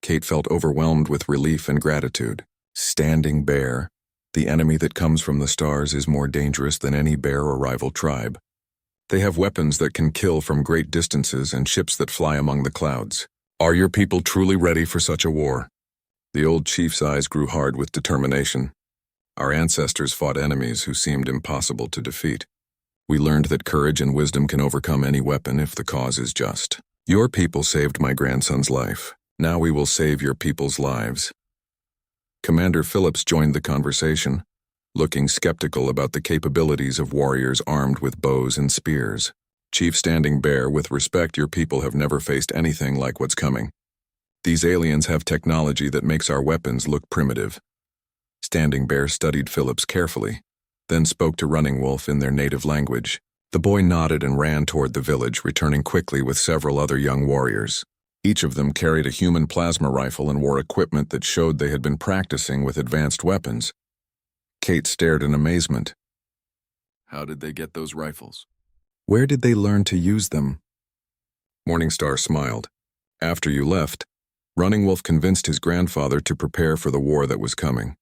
Kate felt overwhelmed with relief and gratitude. Standing Bear, the enemy that comes from the stars, is more dangerous than any bear or rival tribe. They have weapons that can kill from great distances and ships that fly among the clouds. Are your people truly ready for such a war? The old chief's eyes grew hard with determination. Our ancestors fought enemies who seemed impossible to defeat. We learned that courage and wisdom can overcome any weapon if the cause is just. Your people saved my grandson's life. Now we will save your people's lives. Commander Phillips joined the conversation, looking skeptical about the capabilities of warriors armed with bows and spears. Chief Standing Bear, with respect, your people have never faced anything like what's coming. These aliens have technology that makes our weapons look primitive. Standing Bear studied Phillips carefully, then spoke to Running Wolf in their native language. The boy nodded and ran toward the village, returning quickly with several other young warriors. Each of them carried a human plasma rifle and wore equipment that showed they had been practicing with advanced weapons. Kate stared in amazement. How did they get those rifles? Where did they learn to use them? Morningstar smiled. After you left, Running Wolf convinced his grandfather to prepare for the war that was coming.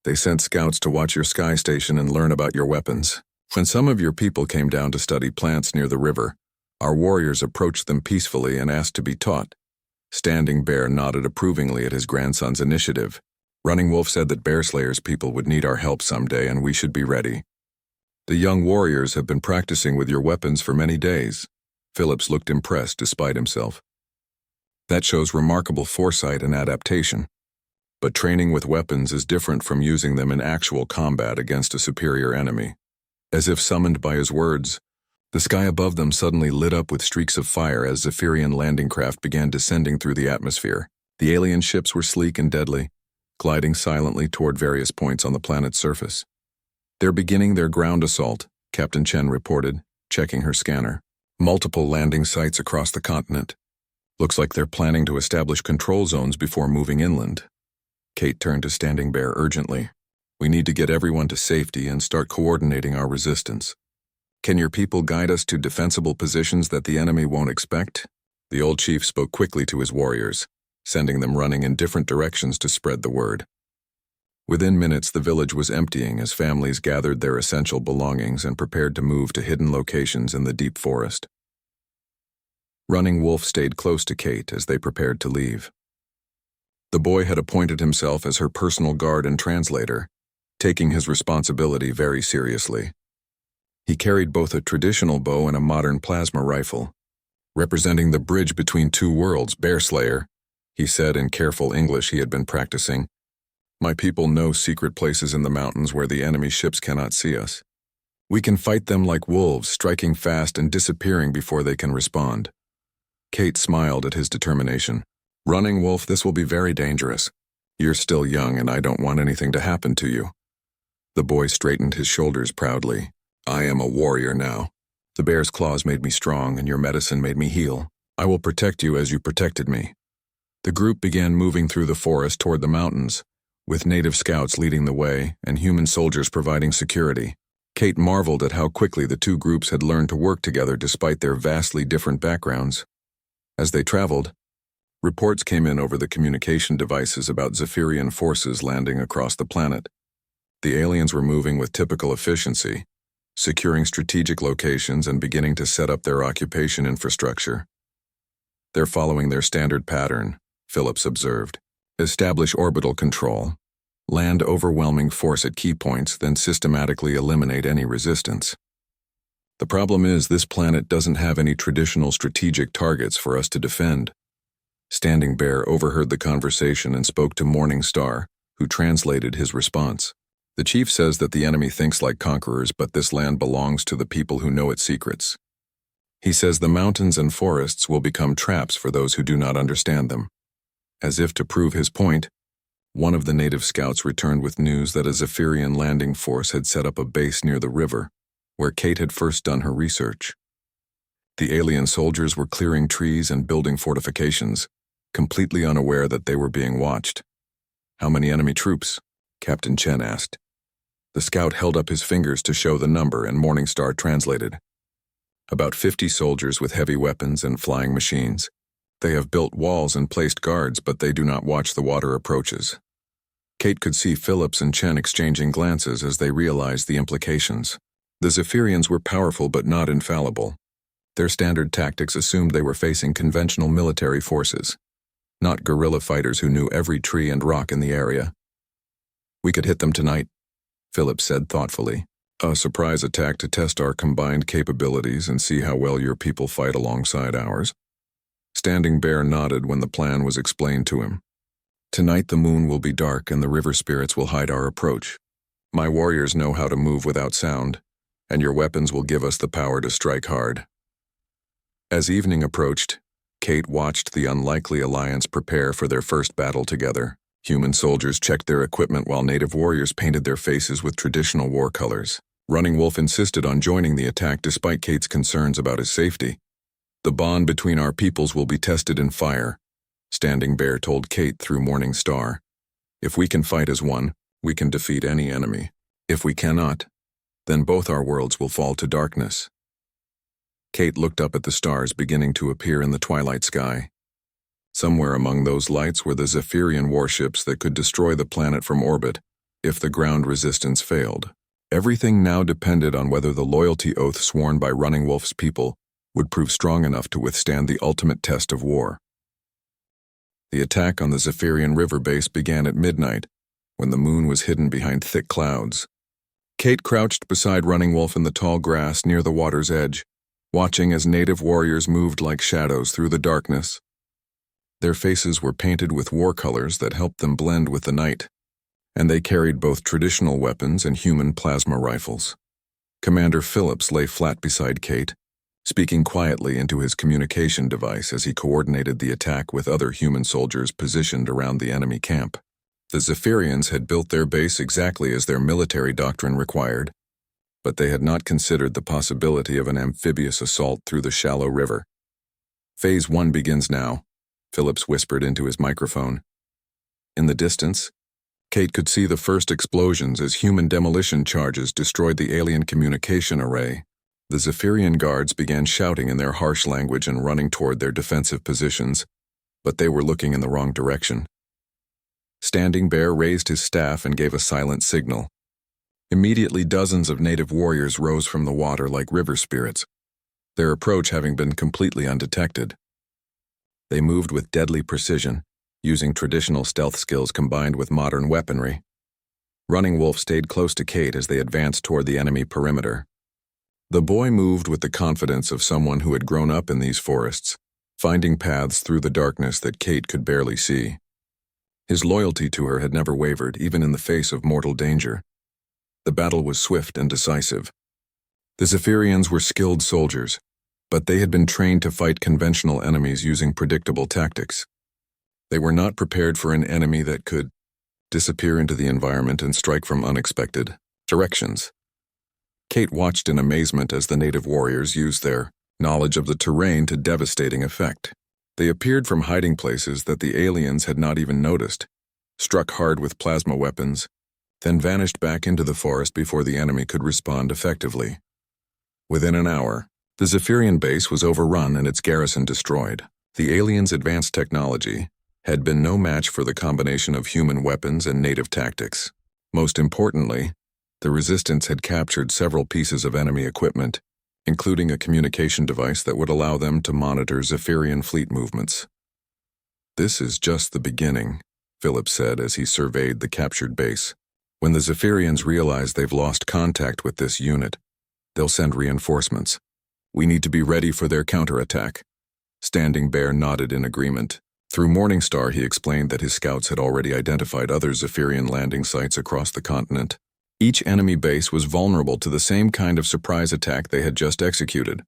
They sent scouts to watch your sky station and learn about your weapons. When some of your people came down to study plants near the river, our warriors approached them peacefully and asked to be taught. Standing Bear nodded approvingly at his grandson's initiative. Running Wolf said that Bearslayer's people would need our help someday and we should be ready. The young warriors have been practicing with your weapons for many days. Phillips looked impressed despite himself. That shows remarkable foresight and adaptation. But training with weapons is different from using them in actual combat against a superior enemy. As if summoned by his words, the sky above them suddenly lit up with streaks of fire as Zephyrian landing craft began descending through the atmosphere. The alien ships were sleek and deadly, gliding silently toward various points on the planet's surface. They're beginning their ground assault, Captain Chen reported, checking her scanner. Multiple landing sites across the continent. Looks like they're planning to establish control zones before moving inland. Kate turned to Standing Bear urgently. We need to get everyone to safety and start coordinating our resistance. Can your people guide us to defensible positions that the enemy won't expect? The old chief spoke quickly to his warriors, sending them running in different directions to spread the word. Within minutes, the village was emptying as families gathered their essential belongings and prepared to move to hidden locations in the deep forest. Running Wolf stayed close to Kate as they prepared to leave. The boy had appointed himself as her personal guard and translator, taking his responsibility very seriously. He carried both a traditional bow and a modern plasma rifle. Representing the bridge between two worlds, Bear Slayer, he said in careful English he had been practicing. My people know secret places in the mountains where the enemy ships cannot see us. We can fight them like wolves, striking fast and disappearing before they can respond. Kate smiled at his determination. Running Wolf, this will be very dangerous. You're still young and I don't want anything to happen to you. The boy straightened his shoulders proudly. I am a warrior now. The bear's claws made me strong and your medicine made me heal. I will protect you as you protected me. The group began moving through the forest toward the mountains, with native scouts leading the way and human soldiers providing security. Kate marveled at how quickly the two groups had learned to work together despite their vastly different backgrounds. As they traveled, reports came in over the communication devices about Zephyrian forces landing across the planet. The aliens were moving with typical efficiency, securing strategic locations and beginning to set up their occupation infrastructure. They're following their standard pattern, Phillips observed. Establish orbital control, land overwhelming force at key points, then systematically eliminate any resistance. The problem is this planet doesn't have any traditional strategic targets for us to defend. Standing Bear overheard the conversation and spoke to Morning Star, who translated his response. The chief says that the enemy thinks like conquerors, but this land belongs to the people who know its secrets. He says the mountains and forests will become traps for those who do not understand them. As if to prove his point, one of the native scouts returned with news that a Zephyrian landing force had set up a base near the river, where Kate had first done her research. The alien soldiers were clearing trees and building fortifications, completely unaware that they were being watched. How many enemy troops? Captain Chen asked. The scout held up his fingers to show the number and Morningstar translated. About 50 soldiers with heavy weapons and flying machines. They have built walls and placed guards, but they do not watch the water approaches. Kate could see Phillips and Chen exchanging glances as they realized the implications. The Zephyrians were powerful but not infallible. Their standard tactics assumed they were facing conventional military forces, not guerrilla fighters who knew every tree and rock in the area. We could hit them tonight, Phillips said thoughtfully. A surprise attack to test our combined capabilities and see how well your people fight alongside ours. Standing Bear nodded when the plan was explained to him. Tonight the moon will be dark and the river spirits will hide our approach. My warriors know how to move without sound, and your weapons will give us the power to strike hard. As evening approached, Kate watched the unlikely alliance prepare for their first battle together. Human soldiers checked their equipment while native warriors painted their faces with traditional war colors. Running Wolf insisted on joining the attack despite Kate's concerns about his safety. The bond between our peoples will be tested in fire, Standing Bear told Kate through Morning Star. If we can fight as one, we can defeat any enemy. If we cannot, then both our worlds will fall to darkness. Kate looked up at the stars beginning to appear in the twilight sky. Somewhere among those lights were the Zephyrian warships that could destroy the planet from orbit if the ground resistance failed. Everything now depended on whether the loyalty oath sworn by Running Wolf's people would prove strong enough to withstand the ultimate test of war. The attack on the Zephyrian river base began at midnight, when the moon was hidden behind thick clouds. Kate crouched beside Running Wolf in the tall grass near the water's edge, watching as native warriors moved like shadows through the darkness. Their faces were painted with war colors that helped them blend with the night, and they carried both traditional weapons and human plasma rifles. Commander Phillips lay flat beside Kate, speaking quietly into his communication device as he coordinated the attack with other human soldiers positioned around the enemy camp. The Zephyrians had built their base exactly as their military doctrine required, but they had not considered the possibility of an amphibious assault through the shallow river. Phase 1 begins now, Phillips whispered into his microphone. In the distance, Kate could see the first explosions as human demolition charges destroyed the alien communication array. The Zephyrian guards began shouting in their harsh language and running toward their defensive positions, but they were looking in the wrong direction. Standing Bear raised his staff and gave a silent signal. Immediately, dozens of native warriors rose from the water like river spirits, their approach having been completely undetected. They moved with deadly precision, using traditional stealth skills combined with modern weaponry. Running Wolf stayed close to Kate as they advanced toward the enemy perimeter. The boy moved with the confidence of someone who had grown up in these forests, finding paths through the darkness that Kate could barely see. His loyalty to her had never wavered, even in the face of mortal danger. The battle was swift and decisive. The Zephyrians were skilled soldiers, but they had been trained to fight conventional enemies using predictable tactics. They were not prepared for an enemy that could disappear into the environment and strike from unexpected directions. Kate watched in amazement as the native warriors used their knowledge of the terrain to devastating effect. They appeared from hiding places that the aliens had not even noticed, struck hard with plasma weapons, then vanished back into the forest before the enemy could respond effectively. Within an hour, the Zephyrian base was overrun and its garrison destroyed. The aliens' advanced technology had been no match for the combination of human weapons and native tactics. Most importantly, the resistance had captured several pieces of enemy equipment, including a communication device that would allow them to monitor Zephyrian fleet movements. "This is just the beginning," Philip said as he surveyed the captured base. "When the Zephyrians realize they've lost contact with this unit, they'll send reinforcements. We need to be ready for their counterattack." Standing Bear nodded in agreement. Through Morningstar, he explained that his scouts had already identified other Zephyrian landing sites across the continent. Each enemy base was vulnerable to the same kind of surprise attack they had just executed.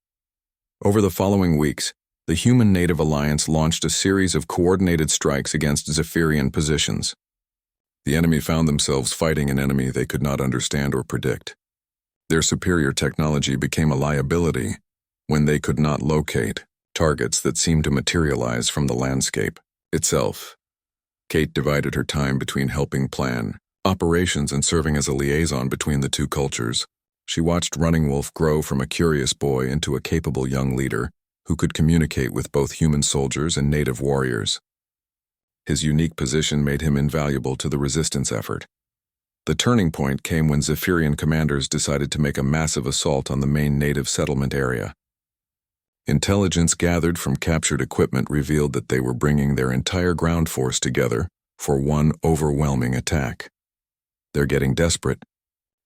Over the following weeks, the Human-Native Alliance launched a series of coordinated strikes against Zephyrian positions. The enemy found themselves fighting an enemy they could not understand or predict. Their superior technology became a liability when they could not locate targets that seemed to materialize from the landscape itself. Kate divided her time between helping plan operations and serving as a liaison between the two cultures. She watched Running Wolf grow from a curious boy into a capable young leader who could communicate with both human soldiers and native warriors. His unique position made him invaluable to the resistance effort. The turning point came when Zephyrian commanders decided to make a massive assault on the main native settlement area. Intelligence gathered from captured equipment revealed that they were bringing their entire ground force together for one overwhelming attack. "They're getting desperate,"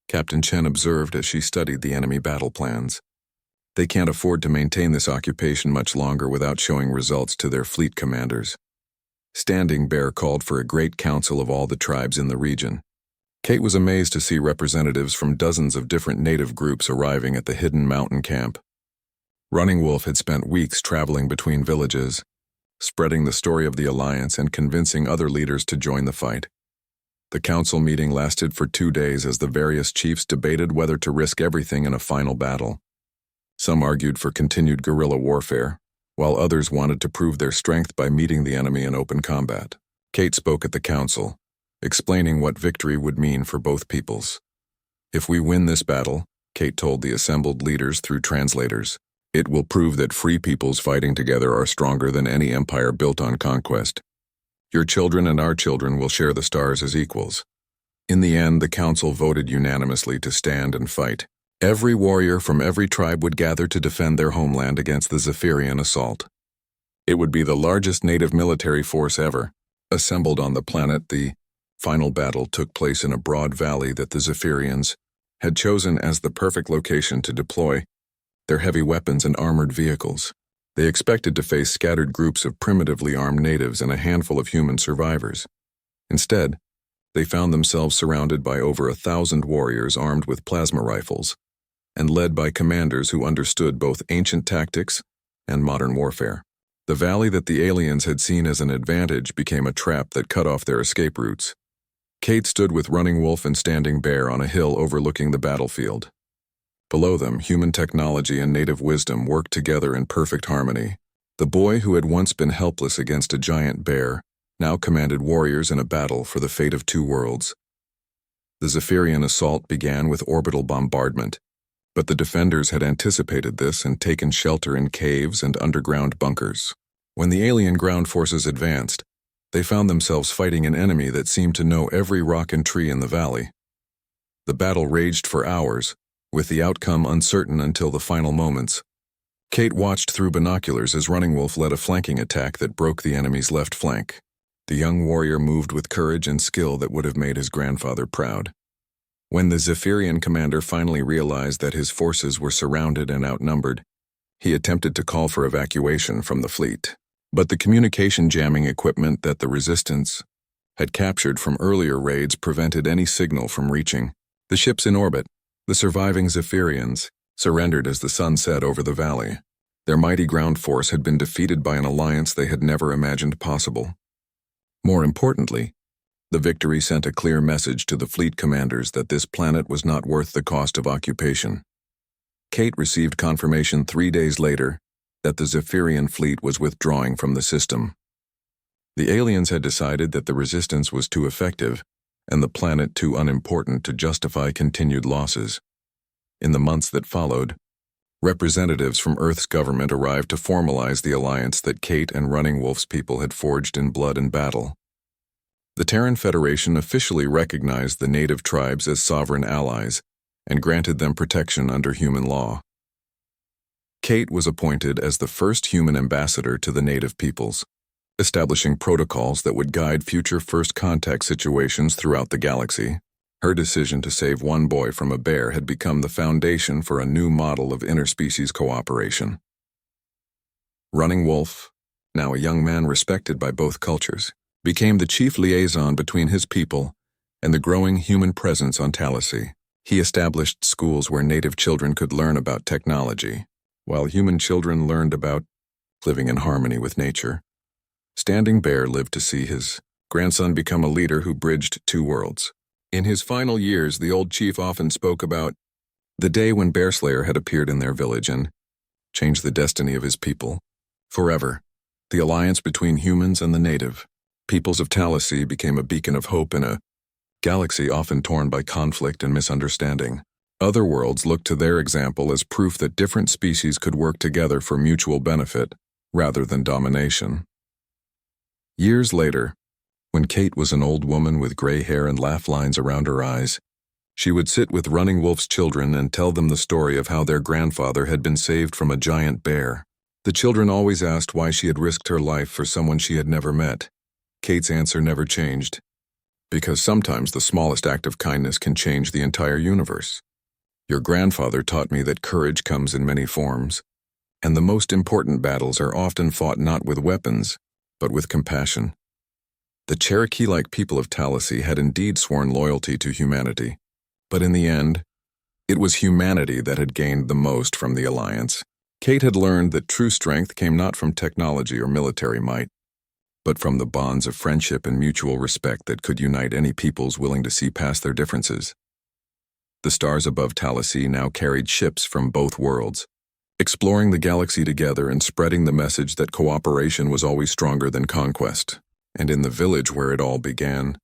Captain Chen observed as she studied the enemy battle plans. "They can't afford to maintain this occupation much longer without showing results to their fleet commanders." Standing Bear called for a great council of all the tribes in the region. Kate was amazed to see representatives from dozens of different native groups arriving at the hidden mountain camp. Running Wolf had spent weeks traveling between villages, spreading the story of the alliance and convincing other leaders to join the fight. The council meeting lasted for 2 days as the various chiefs debated whether to risk everything in a final battle. Some argued for continued guerrilla warfare, while others wanted to prove their strength by meeting the enemy in open combat. Kate spoke at the council, explaining what victory would mean for both peoples. "If we win this battle," Kate told the assembled leaders through translators, "it will prove that free peoples fighting together are stronger than any empire built on conquest. Your children and our children will share the stars as equals." In the end, the council voted unanimously to stand and fight. Every warrior from every tribe would gather to defend their homeland against the Zephyrian assault. It would be the largest native military force ever assembled on the planet. The final battle took place in a broad valley that the Zephyrians had chosen as the perfect location to deploy their heavy weapons and armored vehicles. They expected to face scattered groups of primitively armed natives and a handful of human survivors. Instead, they found themselves surrounded by over 1,000 warriors armed with plasma rifles and led by commanders who understood both ancient tactics and modern warfare. The valley that the aliens had seen as an advantage became a trap that cut off their escape routes. Kate stood with Running Wolf and Standing Bear on a hill overlooking the battlefield. Below them, human technology and native wisdom worked together in perfect harmony. The boy who had once been helpless against a giant bear now commanded warriors in a battle for the fate of 2 worlds. The Zephyrian assault began with orbital bombardment, but the defenders had anticipated this and taken shelter in caves and underground bunkers. When the alien ground forces advanced, They found themselves fighting an enemy that seemed to know every rock and tree in the valley. The battle raged for hours, with the outcome uncertain until the final moments. Kate watched through binoculars as Running Wolf led a flanking attack that broke the enemy's left flank. The young warrior moved with courage and skill that would have made his grandfather proud. When the Zephyrian commander finally realized that his forces were surrounded and outnumbered, he attempted to call for evacuation from the fleet. But the communication jamming equipment that the Resistance had captured from earlier raids prevented any signal from reaching. The ships in orbit, the surviving Zephyrians, surrendered as the sun set over the valley. Their mighty ground force had been defeated by an alliance they had never imagined possible. More importantly, the victory sent a clear message to the fleet commanders that this planet was not worth the cost of occupation. Kate received confirmation 3 days later that the Zephyrian fleet was withdrawing from the system. The aliens had decided that the resistance was too effective and the planet too unimportant to justify continued losses. In the months that followed, representatives from Earth's government arrived to formalize the alliance that Kate and Running Wolf's people had forged in blood and battle. The Terran Federation officially recognized the native tribes as sovereign allies and granted them protection under human law. Kate was appointed as the first human ambassador to the native peoples, establishing protocols that would guide future first contact situations throughout the galaxy. Her decision to save one boy from a bear had become the foundation for a new model of interspecies cooperation. Running Wolf, now a young man respected by both cultures, became the chief liaison between his people and the growing human presence on Talasea. He established schools where native children could learn about technology, while human children learned about living in harmony with nature. Standing Bear lived to see his grandson become a leader who bridged two worlds. In his final years, the old chief often spoke about the day when Bear Slayer had appeared in their village and changed the destiny of his people forever. The alliance between humans and the native peoples of Talasea became a beacon of hope in a galaxy often torn by conflict and misunderstanding. Other worlds looked to their example as proof that different species could work together for mutual benefit rather than domination. Years later, when Kate was an old woman with gray hair and laugh lines around her eyes, she would sit with Running Wolf's children and tell them the story of how their grandfather had been saved from a giant bear. The children always asked why she had risked her life for someone she had never met. Kate's answer never changed. Because sometimes the smallest act of kindness can change the entire universe. Your grandfather taught me that courage comes in many forms, and the most important battles are often fought not with weapons, but with compassion. The Cherokee-like people of Talasea had indeed sworn loyalty to humanity, but in the end, it was humanity that had gained the most from the alliance. Kate had learned that true strength came not from technology or military might, but from the bonds of friendship and mutual respect that could unite any peoples willing to see past their differences. The stars above Talasea now carried ships from both worlds, exploring the galaxy together and spreading the message that cooperation was always stronger than conquest. And in the village where it all began,